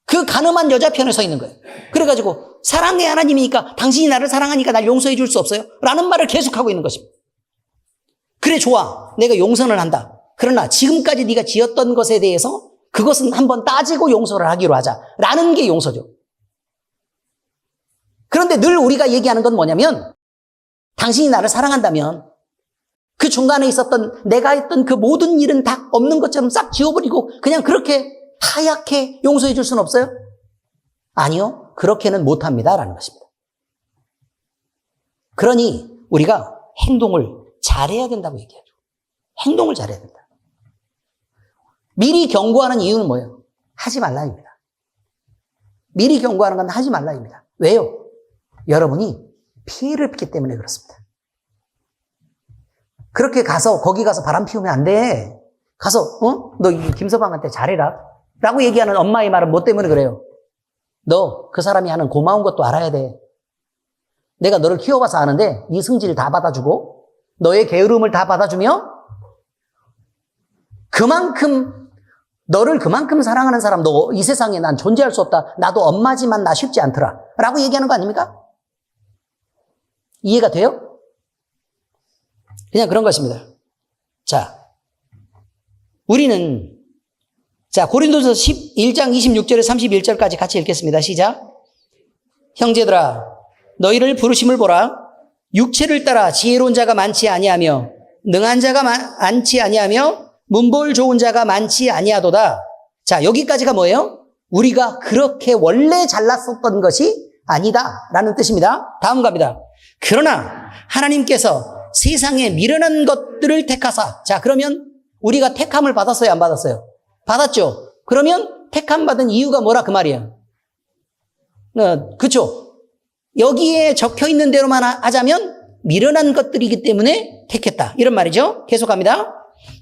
그 간음한 여자 편에 서 있는 거예요. 그래가지고 사랑의 하나님이니까 당신이 나를 사랑하니까 날 용서해 줄 수 없어요? 라는 말을 계속하고 있는 것입니다. 그래 좋아. 내가 용서는 한다. 그러나 지금까지 네가 지었던 것에 대해서 그것은 한번 따지고 용서를 하기로 하자. 라는 게 용서죠. 그런데 늘 우리가 얘기하는 건 뭐냐면 당신이 나를 사랑한다면 그 중간에 있었던 내가 했던 그 모든 일은 다 없는 것처럼 싹 지워버리고 그냥 그렇게 하얗게 용서해 줄 수는 없어요? 아니요. 그렇게는 못합니다. 라는 것입니다. 그러니 우리가 행동을 잘해야 된다고 얘기하죠. 행동을 잘해야 된다. 미리 경고하는 이유는 뭐예요? 하지 말라입니다. 미리 경고하는 건 하지 말라입니다. 왜요? 여러분이 피해를 입기 때문에 그렇습니다. 그렇게 거기 가서 바람 피우면 안 돼. 가서, 너 김서방한테 잘해라. 라고 얘기하는 엄마의 말은 뭐 때문에 그래요? 너 그 사람이 하는 고마운 것도 알아야 돼. 내가 너를 키워봐서 아는데 네 성질 다 받아주고 너의 게으름을 다 받아주며 너를 그만큼 사랑하는 사람 너 이 세상에 난 존재할 수 없다. 나도 엄마지만 나 쉽지 않더라. 라고 얘기하는 거 아닙니까? 이해가 돼요? 그냥 그런 것입니다. 자, 우리는 고린도서 11장 26절에 31절까지 같이 읽겠습니다. 시작. 형제들아 너희를 부르심을 보라. 육체를 따라 지혜로운 자가 많지 아니하며 능한 자가 많지 아니하며 문볼 좋은 자가 많지 아니하도다. 자, 여기까지가 뭐예요? 우리가 그렇게 원래 잘났었던 것이 아니다 라는 뜻입니다. 다음 갑니다. 그러나 하나님께서 세상에 미련한 것들을 택하사. 자, 그러면 우리가 택함을 받았어요? 안 받았어요? 받았죠. 그러면 택함 받은 이유가 뭐라 그 말이에요? 그렇죠. 여기에 적혀 있는 대로만 하자면 미련한 것들이기 때문에 택했다. 이런 말이죠. 계속합니다.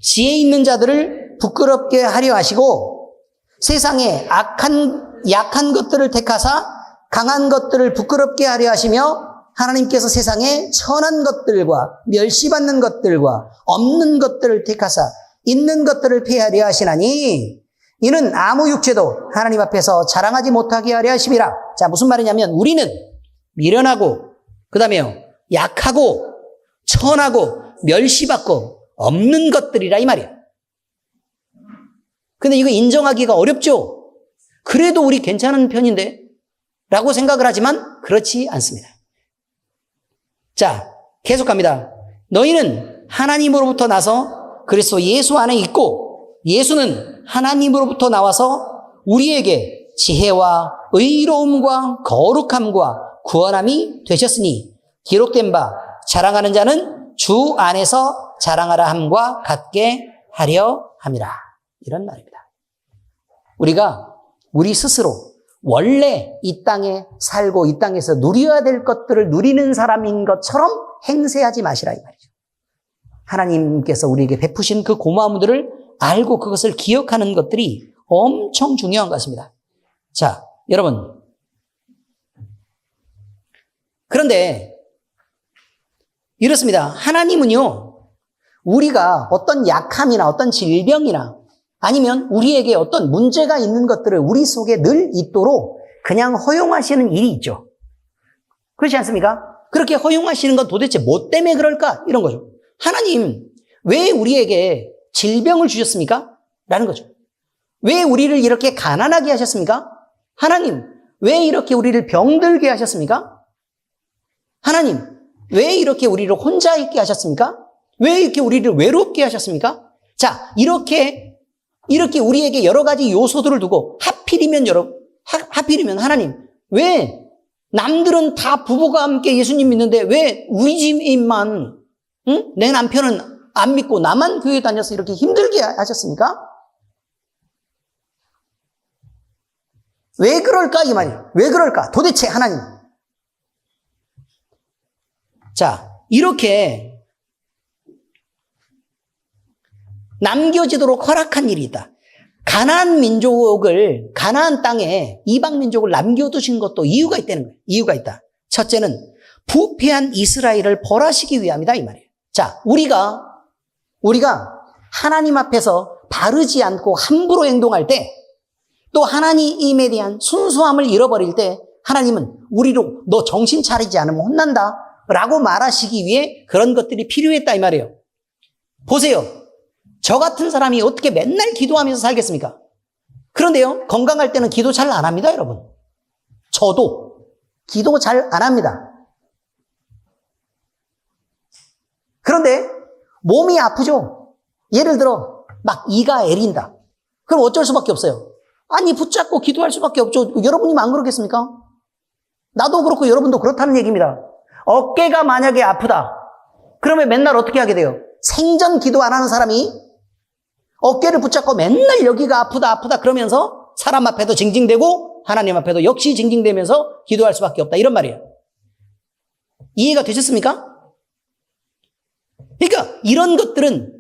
지혜 있는 자들을 부끄럽게 하려 하시고 세상에 약한 것들을 택하사 강한 것들을 부끄럽게 하려 하시며 하나님께서 세상에 천한 것들과 멸시받는 것들과 없는 것들을 택하사 있는 것들을 폐하려 하시나니 이는 아무 육체도 하나님 앞에서 자랑하지 못하게 하려 하심이라. 자, 무슨 말이냐면 우리는 미련하고 그 다음에요 약하고 천하고 멸시받고 없는 것들이라 이 말이에요. 근데 이거 인정하기가 어렵죠. 그래도 우리 괜찮은 편인데 라고 생각을 하지만 그렇지 않습니다. 자, 계속합니다. 너희는 하나님으로부터 나서 그리스도 예수 안에 있고 예수는 하나님으로부터 나와서 우리에게 지혜와 의로움과 거룩함과 구원함이 되셨으니 기록된 바 자랑하는 자는 주 안에서 자랑하라 함과 같게 하려 함이라. 이런 말입니다. 우리가 우리 스스로 원래 이 땅에 살고 이 땅에서 누려야 될 것들을 누리는 사람인 것처럼 행세하지 마시라 이 말이죠. 하나님께서 우리에게 베푸신 그 고마움들을 알고 그것을 기억하는 것들이 엄청 중요한 것입니다. 자, 여러분. 그런데 이렇습니다. 하나님은요, 우리가 어떤 약함이나 어떤 질병이나 아니면 우리에게 어떤 문제가 있는 것들을 우리 속에 늘 있도록 그냥 허용하시는 일이 있죠. 그렇지 않습니까? 그렇게 허용하시는 건 도대체 뭐 때문에 그럴까? 이런 거죠. 하나님, 왜 우리에게 질병을 주셨습니까? 라는 거죠. 왜 우리를 이렇게 가난하게 하셨습니까? 하나님, 왜 이렇게 우리를 병들게 하셨습니까? 하나님, 왜 이렇게 우리를 혼자 있게 하셨습니까? 왜 이렇게 우리를 외롭게 하셨습니까? 자, 이렇게 우리에게 여러 가지 요소들을 두고 하필이면 하나님, 왜 남들은 다 부부가 함께 예수님 믿는데 왜 우리 집만 내 남편은 안 믿고 나만 교회 다녀서 이렇게 힘들게 하셨습니까? 왜 그럴까 이 말이에요. 왜 그럴까? 도대체 하나님. 자, 이렇게 남겨지도록 허락한 일이 있다. 가나안 땅에 이방 민족을 남겨두신 것도 이유가 있다는 거예요. 이유가 있다. 첫째는 부패한 이스라엘을 벌하시기 위함이다 이 말이에요. 자, 우리가 하나님 앞에서 바르지 않고 함부로 행동할 때 또 하나님에 대한 순수함을 잃어버릴 때 하나님은 우리로 너 정신 차리지 않으면 혼난다 라고 말하시기 위해 그런 것들이 필요했다 이 말이에요. 보세요. 저 같은 사람이 어떻게 맨날 기도하면서 살겠습니까? 그런데요, 건강할 때는 기도 잘 안 합니다, 여러분. 저도 기도 잘 안 합니다. 그런데 몸이 아프죠? 예를 들어 막 이가 애린다. 그럼 어쩔 수밖에 없어요. 아니, 붙잡고 기도할 수밖에 없죠. 여러분이면 안 그러겠습니까? 나도 그렇고 여러분도 그렇다는 얘기입니다. 어깨가 만약에 아프다. 그러면 맨날 어떻게 하게 돼요? 생전 기도 안 하는 사람이 어깨를 붙잡고 맨날 여기가 아프다 그러면서 사람 앞에도 징징대고 하나님 앞에도 역시 징징대면서 기도할 수밖에 없다. 이런 말이에요. 이해가 되셨습니까? 그러니까 이런 것들은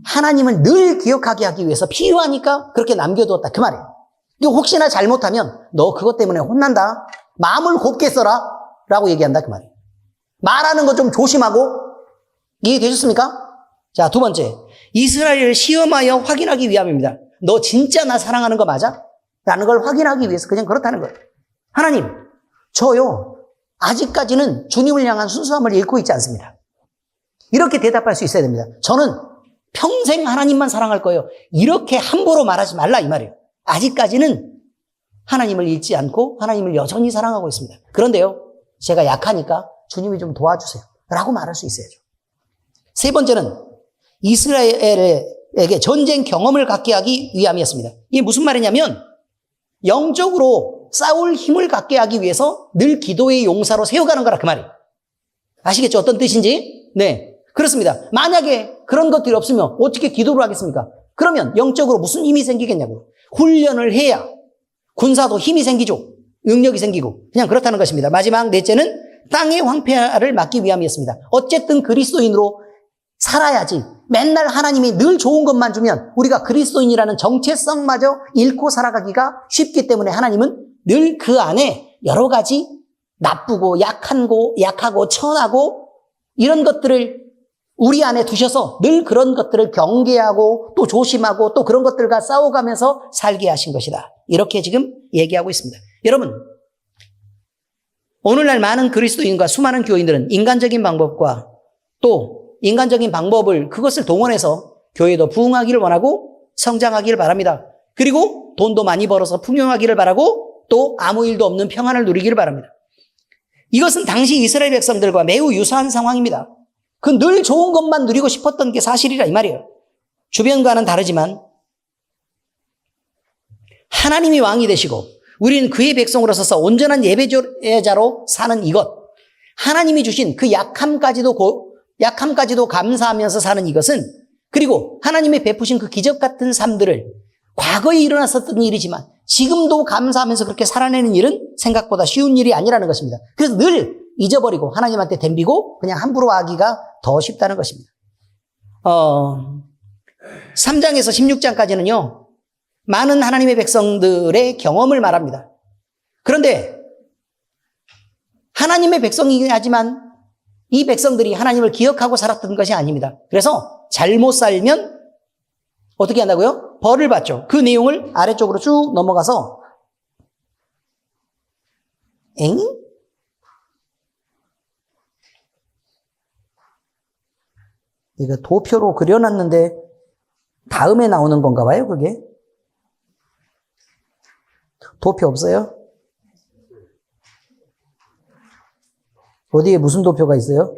하나님을 늘 기억하게 하기 위해서 필요하니까 그렇게 남겨두었다. 그 말이에요. 그리고 혹시나 잘못하면 너 그것 때문에 혼난다. 마음을 곱게 써라. 라고 얘기한다. 그 말이에요. 말하는 거 좀 조심하고. 이해되셨습니까? 자, 두 번째. 이스라엘을 시험하여 확인하기 위함입니다. 너 진짜 나 사랑하는 거 맞아? 라는 걸 확인하기 위해서 그냥 그렇다는 거예요. 하나님, 저요, 아직까지는 주님을 향한 순수함을 잃고 있지 않습니다. 이렇게 대답할 수 있어야 됩니다. 저는 평생 하나님만 사랑할 거예요. 이렇게 함부로 말하지 말라 이 말이에요. 아직까지는 하나님을 잃지 않고 하나님을 여전히 사랑하고 있습니다. 그런데요, 제가 약하니까 주님이 좀 도와주세요. 라고 말할 수 있어야죠. 세 번째는 이스라엘에게 전쟁 경험을 갖게 하기 위함이었습니다. 이게 무슨 말이냐면 영적으로 싸울 힘을 갖게 하기 위해서 늘 기도의 용사로 세워가는 거라 그 말이에요. 아시겠죠? 어떤 뜻인지? 네, 그렇습니다. 만약에 그런 것들이 없으면 어떻게 기도를 하겠습니까? 그러면 영적으로 무슨 힘이 생기겠냐고요. 훈련을 해야 군사도 힘이 생기죠. 능력이 생기고 그냥 그렇다는 것입니다. 마지막 넷째는 땅의 황폐화를 막기 위함이었습니다. 어쨌든 그리스도인으로 살아야지 맨날 하나님이 늘 좋은 것만 주면 우리가 그리스도인이라는 정체성마저 잃고 살아가기가 쉽기 때문에 하나님은 늘 그 안에 여러 가지 나쁘고 약하고 천하고 이런 것들을 우리 안에 두셔서 늘 그런 것들을 경계하고 또 조심하고 또 그런 것들과 싸워가면서 살게 하신 것이다. 이렇게 지금 얘기하고 있습니다. 여러분, 오늘날 많은 그리스도인과 수많은 교인들은 인간적인 방법과 또 인간적인 방법을 그것을 동원해서 교회도 부흥하기를 원하고 성장하기를 바랍니다. 그리고 돈도 많이 벌어서 풍요하기를 바라고 또 아무 일도 없는 평안을 누리기를 바랍니다. 이것은 당시 이스라엘 백성들과 매우 유사한 상황입니다. 그 늘 좋은 것만 누리고 싶었던 게 사실이라 이 말이에요. 주변과는 다르지만 하나님이 왕이 되시고 우리는 그의 백성으로서서 온전한 예배자로 사는 이것, 하나님이 주신 그 약함까지도 감사하면서 사는 이것은, 그리고 하나님의 베푸신 그 기적 같은 삶들을 과거에 일어났었던 일이지만 지금도 감사하면서 그렇게 살아내는 일은 생각보다 쉬운 일이 아니라는 것입니다. 그래서 늘 잊어버리고 하나님한테 덤비고 그냥 함부로 하기가 더 쉽다는 것입니다. 3장에서 16장까지는요, 많은 하나님의 백성들의 경험을 말합니다. 그런데 하나님의 백성이긴 하지만 이 백성들이 하나님을 기억하고 살았던 것이 아닙니다. 그래서 잘못 살면 어떻게 한다고요? 벌을 받죠. 그 내용을 아래쪽으로 쭉 넘어가서 이거 도표로 그려놨는데 다음에 나오는 건가 봐요, 그게? 도표 없어요? 어디에 무슨 도표가 있어요?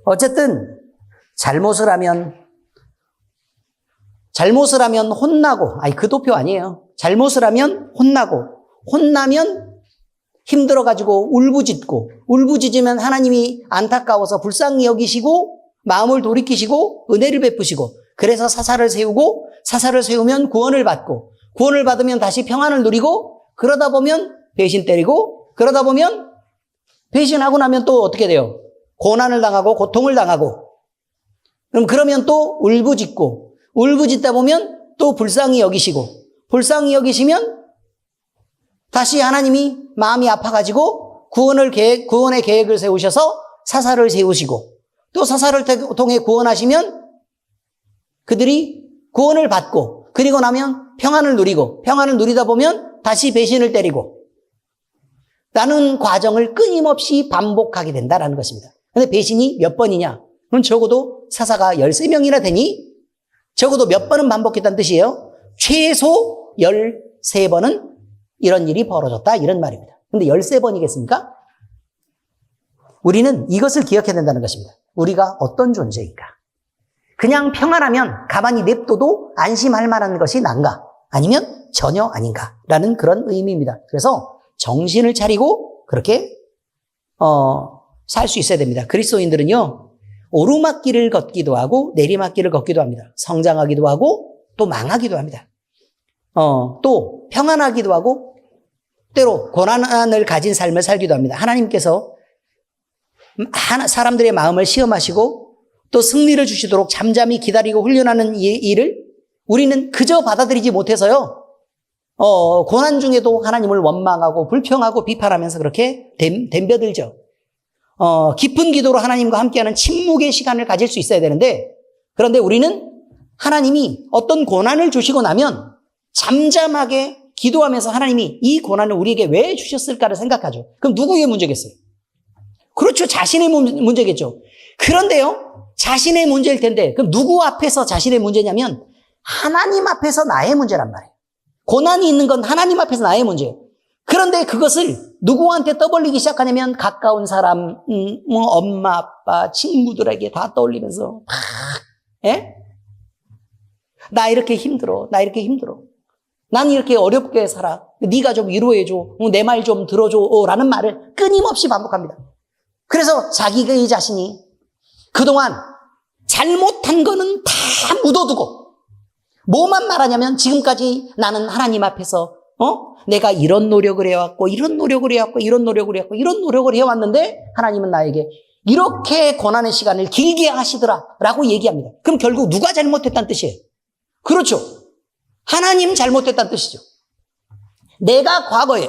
어쨌든 잘못을 하면 혼나고, 그 도표 아니에요. 잘못을 하면 혼나고, 혼나면 힘들어가지고 울부짖으면 하나님이 안타까워서 불쌍히 여기시고 마음을 돌이키시고 은혜를 베푸시고, 그래서 사사를 세우고, 사사를 세우면 구원을 받고, 구원을 받으면 다시 평안을 누리고, 그러다 보면 배신 때리고, 그러다 보면 배신하고 나면 또 어떻게 돼요? 고난을 당하고 고통을 당하고, 그러면 또 울부짖다 보면 또 불쌍히 여기시고, 불쌍히 여기시면 다시 하나님이 마음이 아파가지고 구원의 계획을 세우셔서 사사를 세우시고, 또 사사를 통해 구원하시면 그들이 구원을 받고, 그리고 나면 평안을 누리고, 평안을 누리다 보면 다시 배신을 때리고, 라는 과정을 끊임없이 반복하게 된다라는 것입니다. 근데 배신이 몇 번이냐? 그럼 적어도 사사가 13명이나 되니 적어도 몇 번은 반복했다는 뜻이에요. 최소 13번은 이런 일이 벌어졌다, 이런 말입니다. 근데 13번이겠습니까? 우리는 이것을 기억해야 된다는 것입니다. 우리가 어떤 존재인가? 그냥 평안하면 가만히 냅둬도 안심할 만한 것이 난가? 아니면 전혀 아닌가라는 그런 의미입니다. 그래서 정신을 차리고 그렇게 살 수 있어야 됩니다. 그리스도인들은요, 오르막길을 걷기도 하고 내리막길을 걷기도 합니다. 성장하기도 하고 또 망하기도 합니다. 또 평안하기도 하고 때로 고난을 가진 삶을 살기도 합니다. 하나님께서 사람들의 마음을 시험하시고 또 승리를 주시도록 잠잠히 기다리고 훈련하는 일을 우리는 그저 받아들이지 못해서요, 고난 중에도 하나님을 원망하고 불평하고 비판하면서 그렇게 덤벼들죠. 깊은 기도로 하나님과 함께하는 침묵의 시간을 가질 수 있어야 되는데, 그런데 우리는 하나님이 어떤 고난을 주시고 나면 잠잠하게 기도하면서 하나님이 이 고난을 우리에게 왜 주셨을까를 생각하죠. 그럼 누구의 문제겠어요? 그렇죠. 자신의 문제겠죠. 그런데요, 자신의 문제일 텐데, 그럼 누구 앞에서 자신의 문제냐면 하나님 앞에서 나의 문제란 말이에요. 고난이 있는 건 하나님 앞에서 나의 문제예요. 그런데 그것을 누구한테 떠벌리기 시작하냐면 가까운 사람, 엄마, 아빠, 친구들에게 다 떠올리면서 나 이렇게 힘들어. 난 이렇게 어렵게 살아. 네가 좀 위로해줘. 내 말 좀 들어줘. 라는 말을 끊임없이 반복합니다. 그래서 자기 자신이 그동안 잘못한 거는 다 묻어두고 뭐만 말하냐면 지금까지 나는 하나님 앞에서 내가 이런 노력을 해왔고 이런 노력을 해왔고 이런 노력을 해왔고 이런 노력을 해왔는데 하나님은 나에게 이렇게 고난의 시간을 길게 하시더라 라고 얘기합니다. 그럼 결국 누가 잘못했다는 뜻이에요? 그렇죠. 하나님 잘못했다는 뜻이죠. 내가 과거에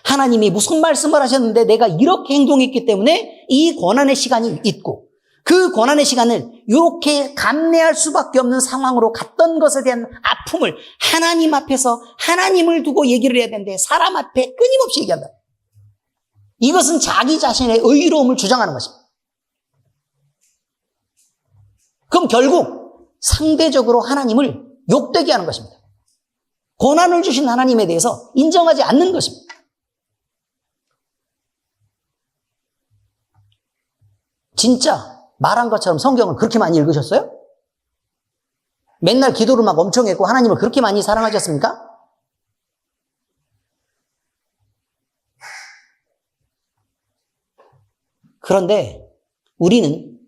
하나님이 무슨 말씀을 하셨는데 내가 이렇게 행동했기 때문에 이 고난의 시간이 있고 그 고난의 시간을 이렇게 감내할 수밖에 없는 상황으로 갔던 것에 대한 아픔을 하나님 앞에서 하나님을 두고 얘기를 해야 되는데 사람 앞에 끊임없이 얘기한다. 이것은 자기 자신의 의로움을 주장하는 것입니다. 그럼 결국 상대적으로 하나님을 욕되게 하는 것입니다. 고난을 주신 하나님에 대해서 인정하지 않는 것입니다. 진짜 말한 것처럼 성경을 그렇게 많이 읽으셨어요? 맨날 기도를 막 엄청 했고 하나님을 그렇게 많이 사랑하셨습니까? 그런데 우리는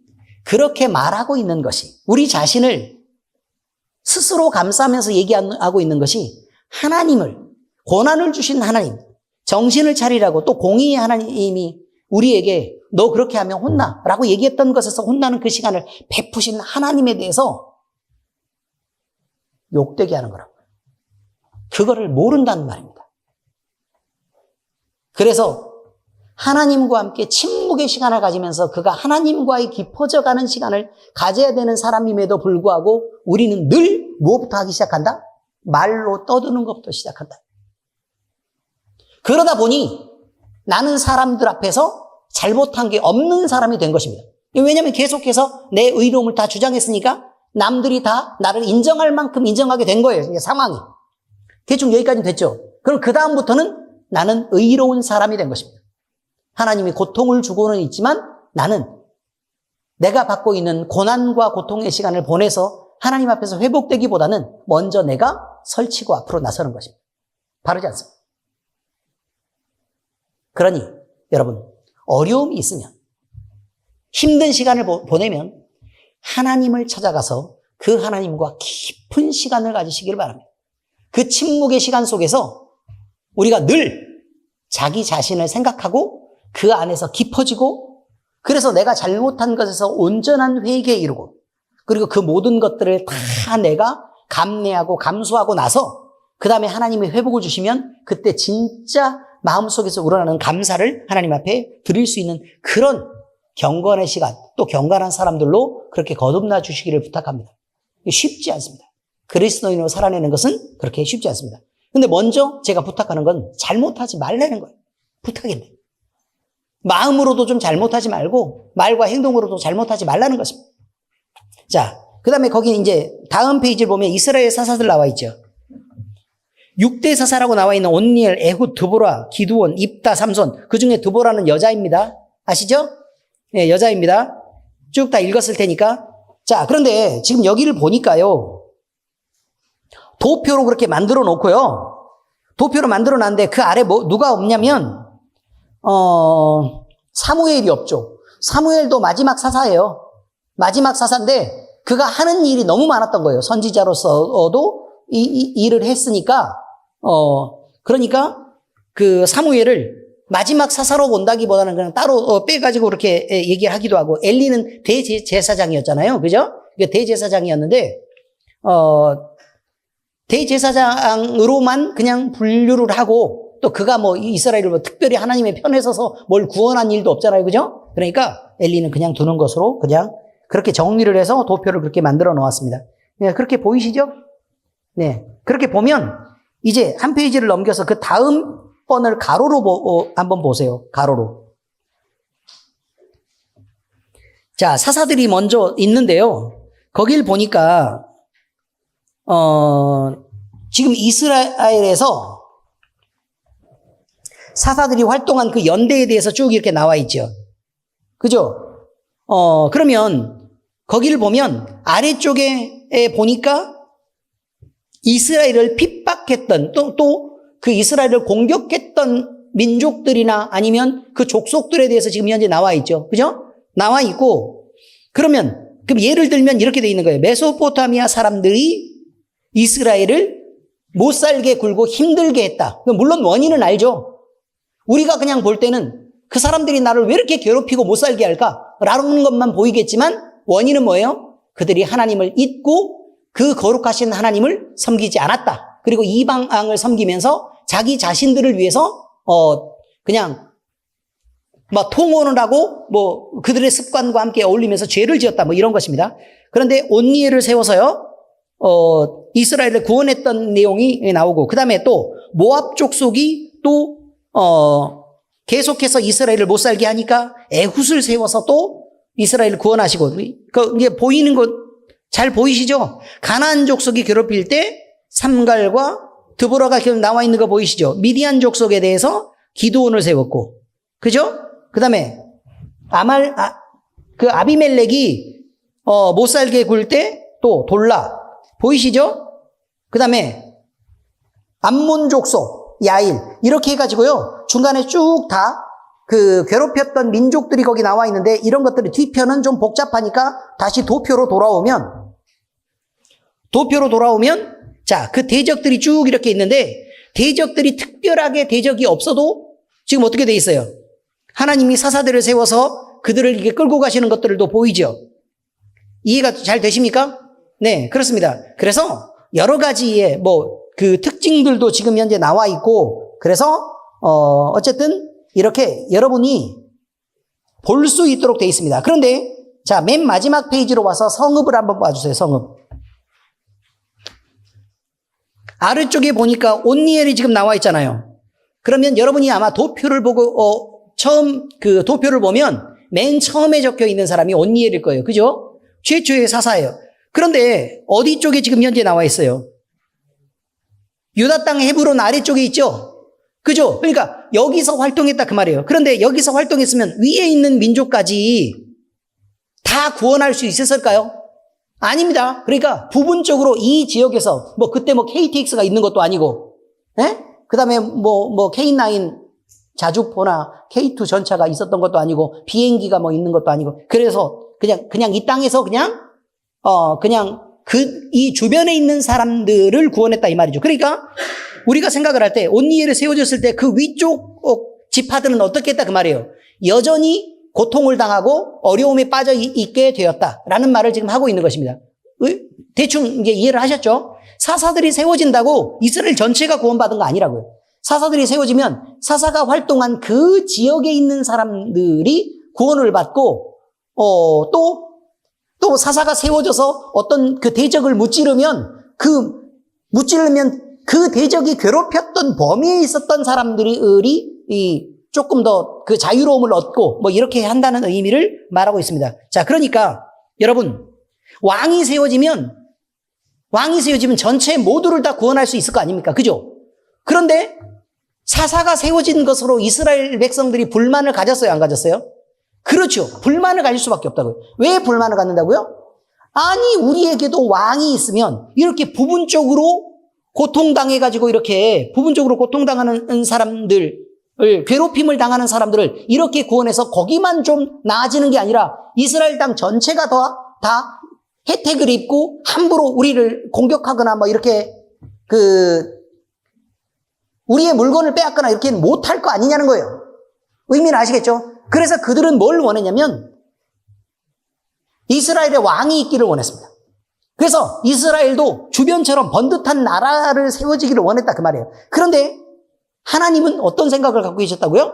그렇게 말하고 있는 것이 우리 자신을 스스로 감싸면서 얘기하고 있는 것이 하나님을 고난을 주신 하나님 정신을 차리라고 또 공의의 하나님이 우리에게 너 그렇게 하면 혼나 라고 얘기했던 것에서 혼나는 그 시간을 베푸신 하나님에 대해서 욕되게 하는 거라고요. 그거를 모른다는 말입니다. 그래서 하나님과 함께 침묵의 시간을 가지면서 그가 하나님과의 깊어져가는 시간을 가져야 되는 사람임에도 불구하고 우리는 늘 무엇부터 하기 시작한다? 말로 떠드는 것부터 시작한다. 그러다 보니 나는 사람들 앞에서 잘못한 게 없는 사람이 된 것입니다. 왜냐하면 계속해서 내 의로움을 다 주장했으니까 남들이 다 나를 인정할 만큼 인정하게 된 거예요. 상황이. 대충 여기까지 됐죠. 그럼 그 다음부터는 나는 의로운 사람이 된 것입니다. 하나님이 고통을 주고는 있지만 나는 내가 받고 있는 고난과 고통의 시간을 보내서 하나님 앞에서 회복되기보다는 먼저 내가 설치고 앞으로 나서는 것입니다. 바르지 않습니다. 그러니 여러분 어려움이 있으면 힘든 시간을 보내면 하나님을 찾아가서 그 하나님과 깊은 시간을 가지시길 바랍니다. 그 침묵의 시간 속에서 우리가 늘 자기 자신을 생각하고 그 안에서 깊어지고 그래서 내가 잘못한 것에서 온전한 회개에 이르고 그리고 그 모든 것들을 다 내가 감내하고 감수하고 나서 그 다음에 하나님이 회복을 주시면 그때 진짜 마음속에서 우러나는 감사를 하나님 앞에 드릴 수 있는 그런 경건의 시간, 또 경건한 사람들로 그렇게 거듭나 주시기를 부탁합니다. 쉽지 않습니다. 그리스도인으로 살아내는 것은 그렇게 쉽지 않습니다. 근데 먼저 제가 부탁하는 건 잘못하지 말라는 거예요. 부탁인데. 마음으로도 좀 잘못하지 말고 말과 행동으로도 잘못하지 말라는 것입니다. 자, 그 다음에 거기 이제 다음 페이지를 보면 이스라엘 사사들 나와 있죠. 6대 사사라고 나와 있는 온니엘, 에훗, 드보라, 기드온, 입다, 삼손. 그 중에 드보라는 여자입니다. 아시죠? 네, 여자입니다. 쭉 다 읽었을 테니까. 자, 그런데 지금 여기를 보니까요. 도표로 그렇게 만들어 놓고요. 도표로 만들어 놨는데 그 아래 누가 없냐면, 사무엘이 없죠. 사무엘도 마지막 사사예요. 마지막 사사인데 그가 하는 일이 너무 많았던 거예요. 선지자로서도 이 일을 했으니까, 그러니까 그 사무엘을 마지막 사사로 본다기보다는 그냥 따로 빼가지고 이렇게 얘기를 하기도 하고, 엘리는 대제사장이었잖아요. 그죠? 대제사장이었는데, 대제사장으로만 그냥 분류를 하고, 또 그가 뭐 이스라엘을 뭐 특별히 하나님의 편에 서서 뭘 구원한 일도 없잖아요. 그죠? 그러니까 엘리는 그냥 두는 것으로 그냥 그렇게 정리를 해서 도표를 그렇게 만들어 놓았습니다. 네, 그렇게 보이시죠? 네. 그렇게 보면 이제 한 페이지를 넘겨서 그 다음 번을 가로로 한번 보세요. 가로로. 자, 사사들이 먼저 있는데요. 거길 보니까 지금 이스라엘에서 사사들이 활동한 그 연대에 대해서 쭉 이렇게 나와 있죠. 그죠? 그러면 거기를 보면 아래쪽에 보니까 이스라엘을 핍박했던 또 그 이스라엘을 공격했던 민족들이나 아니면 그 족속들에 대해서 지금 현재 나와 있죠. 그죠? 나와 있고, 그러면 그럼 예를 들면 이렇게 돼 있는 거예요. 메소포타미아 사람들이 이스라엘을 못 살게 굴고 힘들게 했다. 물론 원인은 알죠. 우리가 그냥 볼 때는 그 사람들이 나를 왜 이렇게 괴롭히고 못 살게 할까? 라는 것만 보이겠지만 원인은 뭐예요? 그들이 하나님을 잊고 그 거룩하신 하나님을 섬기지 않았다. 그리고 이방왕을 섬기면서 자기 자신들을 위해서 그냥 뭐 통혼을 하고 뭐 그들의 습관과 함께 어울리면서 죄를 지었다. 뭐 이런 것입니다. 그런데 온니엘을 세워서요. 이스라엘을 구원했던 내용이 나오고 그다음에 또 모압 족속이 또 계속해서 이스라엘을 못 살게 하니까 에훗을 세워서 또 이스라엘을 구원하시고 이게 보이는 것 잘 보이시죠? 가나안 족속이 괴롭힐 때 삼갈과 드보라가 나와 있는 거 보이시죠? 미디안 족속에 대해서 기드온을 세웠고 그죠? 그다음에 아비멜렉이 못 살게 굴 때 또 돌라 보이시죠? 그다음에 암몬 족속 야일 이렇게 해가지고요 중간에 쭉 다 그 괴롭혔던 민족들이 거기 나와 있는데 이런 것들이 뒤편은 좀 복잡하니까 다시 도표로 돌아오면 자, 그 대적들이 쭉 이렇게 있는데 대적들이 특별하게 대적이 없어도 지금 어떻게 돼 있어요? 하나님이 사사들을 세워서 그들을 이렇게 끌고 가시는 것들도 보이죠? 이해가 잘 되십니까? 네, 그렇습니다. 그래서 여러 가지의 그 특징들도 지금 현재 나와 있고 그래서 어쨌든 이렇게 여러분이 볼 수 있도록 돼 있습니다. 그런데 자, 맨 마지막 페이지로 와서 성읍을 한번 봐주세요. 성읍. 아래쪽에 보니까 온니엘이 지금 나와 있잖아요. 그러면 여러분이 아마 도표를 보고 처음 그 도표를 보면 맨 처음에 적혀 있는 사람이 온니엘일 거예요. 그죠? 최초의 사사예요. 그런데 어디 쪽에 지금 현재 나와 있어요? 유다 땅 헤브론 아래쪽에 있죠? 그죠? 그러니까 여기서 활동했다 그 말이에요. 그런데 여기서 활동했으면 위에 있는 민족까지 다 구원할 수 있었을까요? 아닙니다. 그러니까 부분적으로 이 지역에서 그때 KTX가 있는 것도 아니고, 그 다음에 K9 자주포나 K2 전차가 있었던 것도 아니고, 비행기가 있는 것도 아니고, 그래서 그냥 이 땅에서 그냥 이 주변에 있는 사람들을 구원했다 이 말이죠. 그러니까 우리가 생각을 할 때 온니엘이 세워졌을 때 그 위쪽 지파들은 어떻게 했다 그 말이에요. 여전히 고통을 당하고 어려움에 빠져 있게 되었다라는 말을 지금 하고 있는 것입니다. 대충 이제 이해를 하셨죠? 사사들이 세워진다고 이스라엘 전체가 구원받은 거 아니라고요. 사사들이 세워지면 사사가 활동한 그 지역에 있는 사람들이 구원을 받고 또 사사가 세워져서 어떤 그 대적을 무찌르면 그 대적이 괴롭혔던 범위에 있었던 사람들이 조금 더 그 자유로움을 얻고 이렇게 한다는 의미를 말하고 있습니다. 자, 그러니까 여러분 왕이 세워지면 전체 모두를 다 구원할 수 있을 거 아닙니까? 그죠? 그런데 사사가 세워진 것으로 이스라엘 백성들이 불만을 가졌어요? 안 가졌어요? 그렇죠. 불만을 가질 수밖에 없다고요. 왜 불만을 갖는다고요? 아니 우리에게도 왕이 있으면 이렇게 부분적으로 고통당해가지고 이렇게 부분적으로 고통당하는 사람들 괴롭힘을 당하는 사람들을 이렇게 구원해서 거기만 좀 나아지는 게 아니라 이스라엘 땅 전체가 다 혜택을 입고 함부로 우리를 공격하거나 이렇게 우리의 물건을 빼앗거나 이렇게 못할 거 아니냐는 거예요. 의미는 아시겠죠? 그래서 그들은 뭘 원했냐면 이스라엘의 왕이 있기를 원했습니다. 그래서 이스라엘도 주변처럼 번듯한 나라를 세워지기를 원했다 그 말이에요. 그런데 하나님은 어떤 생각을 갖고 계셨다고요?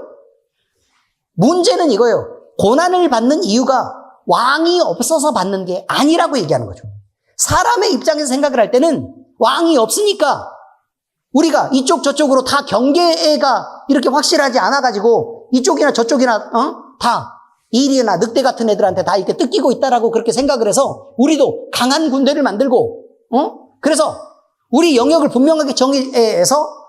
문제는 이거예요. 고난을 받는 이유가 왕이 없어서 받는 게 아니라고 얘기하는 거죠. 사람의 입장에서 생각을 할 때는 왕이 없으니까 우리가 이쪽 저쪽으로 다 경계가 이렇게 확실하지 않아가지고 이쪽이나 저쪽이나 다 일이나 늑대 같은 애들한테 다 이렇게 뜯기고 있다라고 그렇게 생각을 해서 우리도 강한 군대를 만들고 그래서 우리 영역을 분명하게 정의해서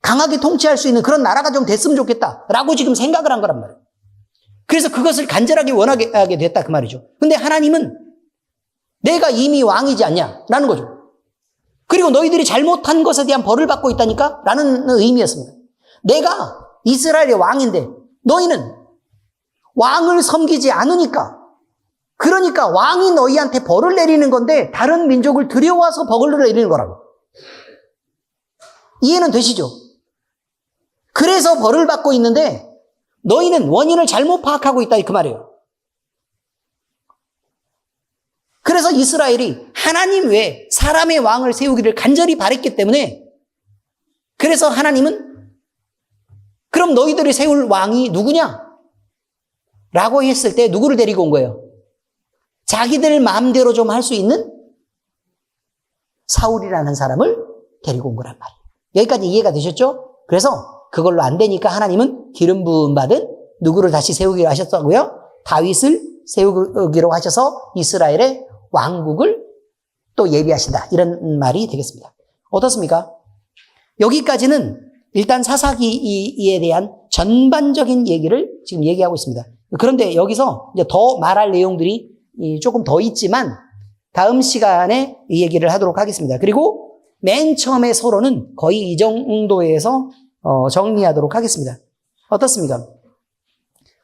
강하게 통치할 수 있는 그런 나라가 좀 됐으면 좋겠다라고 지금 생각을 한 거란 말이에요. 그래서 그것을 간절하게 원하게 하게 됐다 그 말이죠. 근데 하나님은 내가 이미 왕이지 않냐라는 거죠. 그리고 너희들이 잘못한 것에 대한 벌을 받고 있다니까 라는 의미였습니다. 내가 이스라엘의 왕인데 너희는 왕을 섬기지 않으니까 그러니까 왕이 너희한테 벌을 내리는 건데 다른 민족을 들여와서 벌을 내리는 거라고. 이해는 되시죠? 그래서 벌을 받고 있는데 너희는 원인을 잘못 파악하고 있다 그 말이에요. 그래서 이스라엘이 하나님 외에 사람의 왕을 세우기를 간절히 바랬기 때문에 그래서 하나님은 그럼 너희들이 세울 왕이 누구냐? 라고 했을 때 누구를 데리고 온 거예요? 자기들 마음대로 좀 할 수 있는 사울이라는 사람을 데리고 온 거란 말이에요. 여기까지 이해가 되셨죠? 그래서 그걸로 안 되니까 하나님은 기름 부음 받은 누구를 다시 세우기로 하셨다고요? 다윗을 세우기로 하셔서 이스라엘의 왕국을 또 예비하신다. 이런 말이 되겠습니다. 어떻습니까? 여기까지는 일단 사사기에 대한 전반적인 얘기를 지금 얘기하고 있습니다. 그런데 여기서 이제 더 말할 내용들이 조금 더 있지만 다음 시간에 이 얘기를 하도록 하겠습니다. 그리고 맨 처음에 서론은 거의 이 정도에서 정리하도록 하겠습니다. 어떻습니까?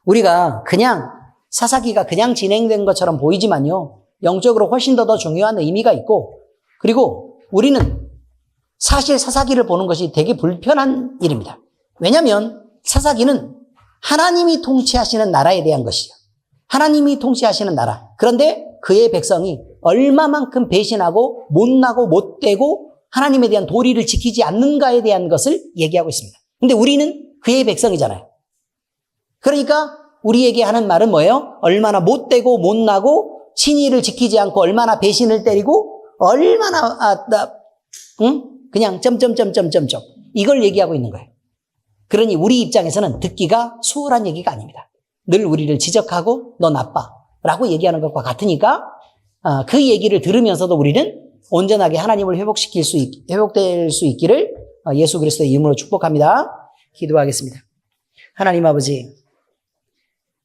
우리가 그냥 사사기가 그냥 진행된 것처럼 보이지만요. 영적으로 훨씬 더 중요한 의미가 있고 그리고 우리는 사실 사사기를 보는 것이 되게 불편한 일입니다. 왜냐하면 사사기는 하나님이 통치하시는 나라에 대한 것이에요. 하나님이 통치하시는 나라. 그런데 그의 백성이 얼마만큼 배신하고 못나고 못되고 하나님에 대한 도리를 지키지 않는가에 대한 것을 얘기하고 있습니다. 근데 우리는 그의 백성이잖아요. 그러니까 우리에게 하는 말은 뭐예요? 얼마나 못되고 못나고 신의를 지키지 않고 얼마나 배신을 때리고 얼마나 그냥 점점점점점점 이걸 얘기하고 있는 거예요. 그러니 우리 입장에서는 듣기가 수월한 얘기가 아닙니다. 늘 우리를 지적하고 너 나빠 라고 얘기하는 것과 같으니까 그 얘기를 들으면서도 우리는 온전하게 하나님을 회복될 수 있기를 예수 그리스도의 이름으로 축복합니다. 기도하겠습니다. 하나님 아버지,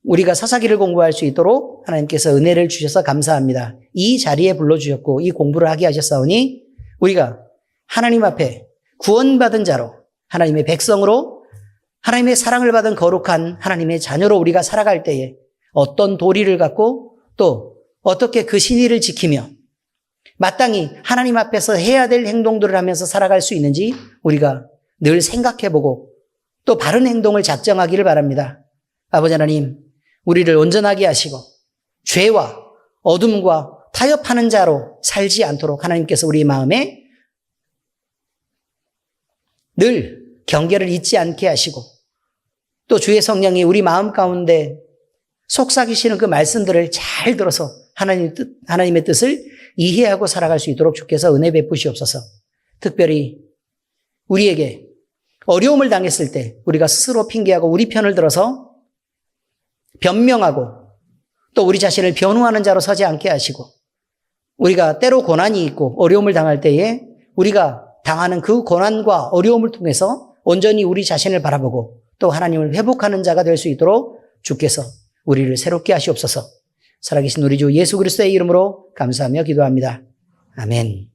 우리가 사사기를 공부할 수 있도록 하나님께서 은혜를 주셔서 감사합니다. 이 자리에 불러주셨고 이 공부를 하게 하셨사오니 우리가 하나님 앞에 구원받은 자로 하나님의 백성으로 하나님의 사랑을 받은 거룩한 하나님의 자녀로 우리가 살아갈 때에 어떤 도리를 갖고 또 어떻게 그 신의를 지키며 마땅히 하나님 앞에서 해야 될 행동들을 하면서 살아갈 수 있는지 우리가 늘 생각해보고 또 바른 행동을 작정하기를 바랍니다. 아버지 하나님, 우리를 온전하게 하시고 죄와 어둠과 타협하는 자로 살지 않도록 하나님께서 우리 마음에 늘 경계를 잊지 않게 하시고 또 주의 성령이 우리 마음 가운데 속삭이시는 그 말씀들을 잘 들어서 하나님의 뜻을 이해하고 살아갈 수 있도록 주께서 은혜 베푸시옵소서. 특별히 우리에게 어려움을 당했을 때 우리가 스스로 핑계하고 우리 편을 들어서 변명하고 또 우리 자신을 변호하는 자로 서지 않게 하시고 우리가 때로 고난이 있고 어려움을 당할 때에 우리가 당하는 그 고난과 어려움을 통해서 온전히 우리 자신을 바라보고 또 하나님을 회복하는 자가 될 수 있도록 주께서 우리를 새롭게 하시옵소서. 살아계신 우리 주 예수 그리스도의 이름으로 감사하며 기도합니다. 아멘.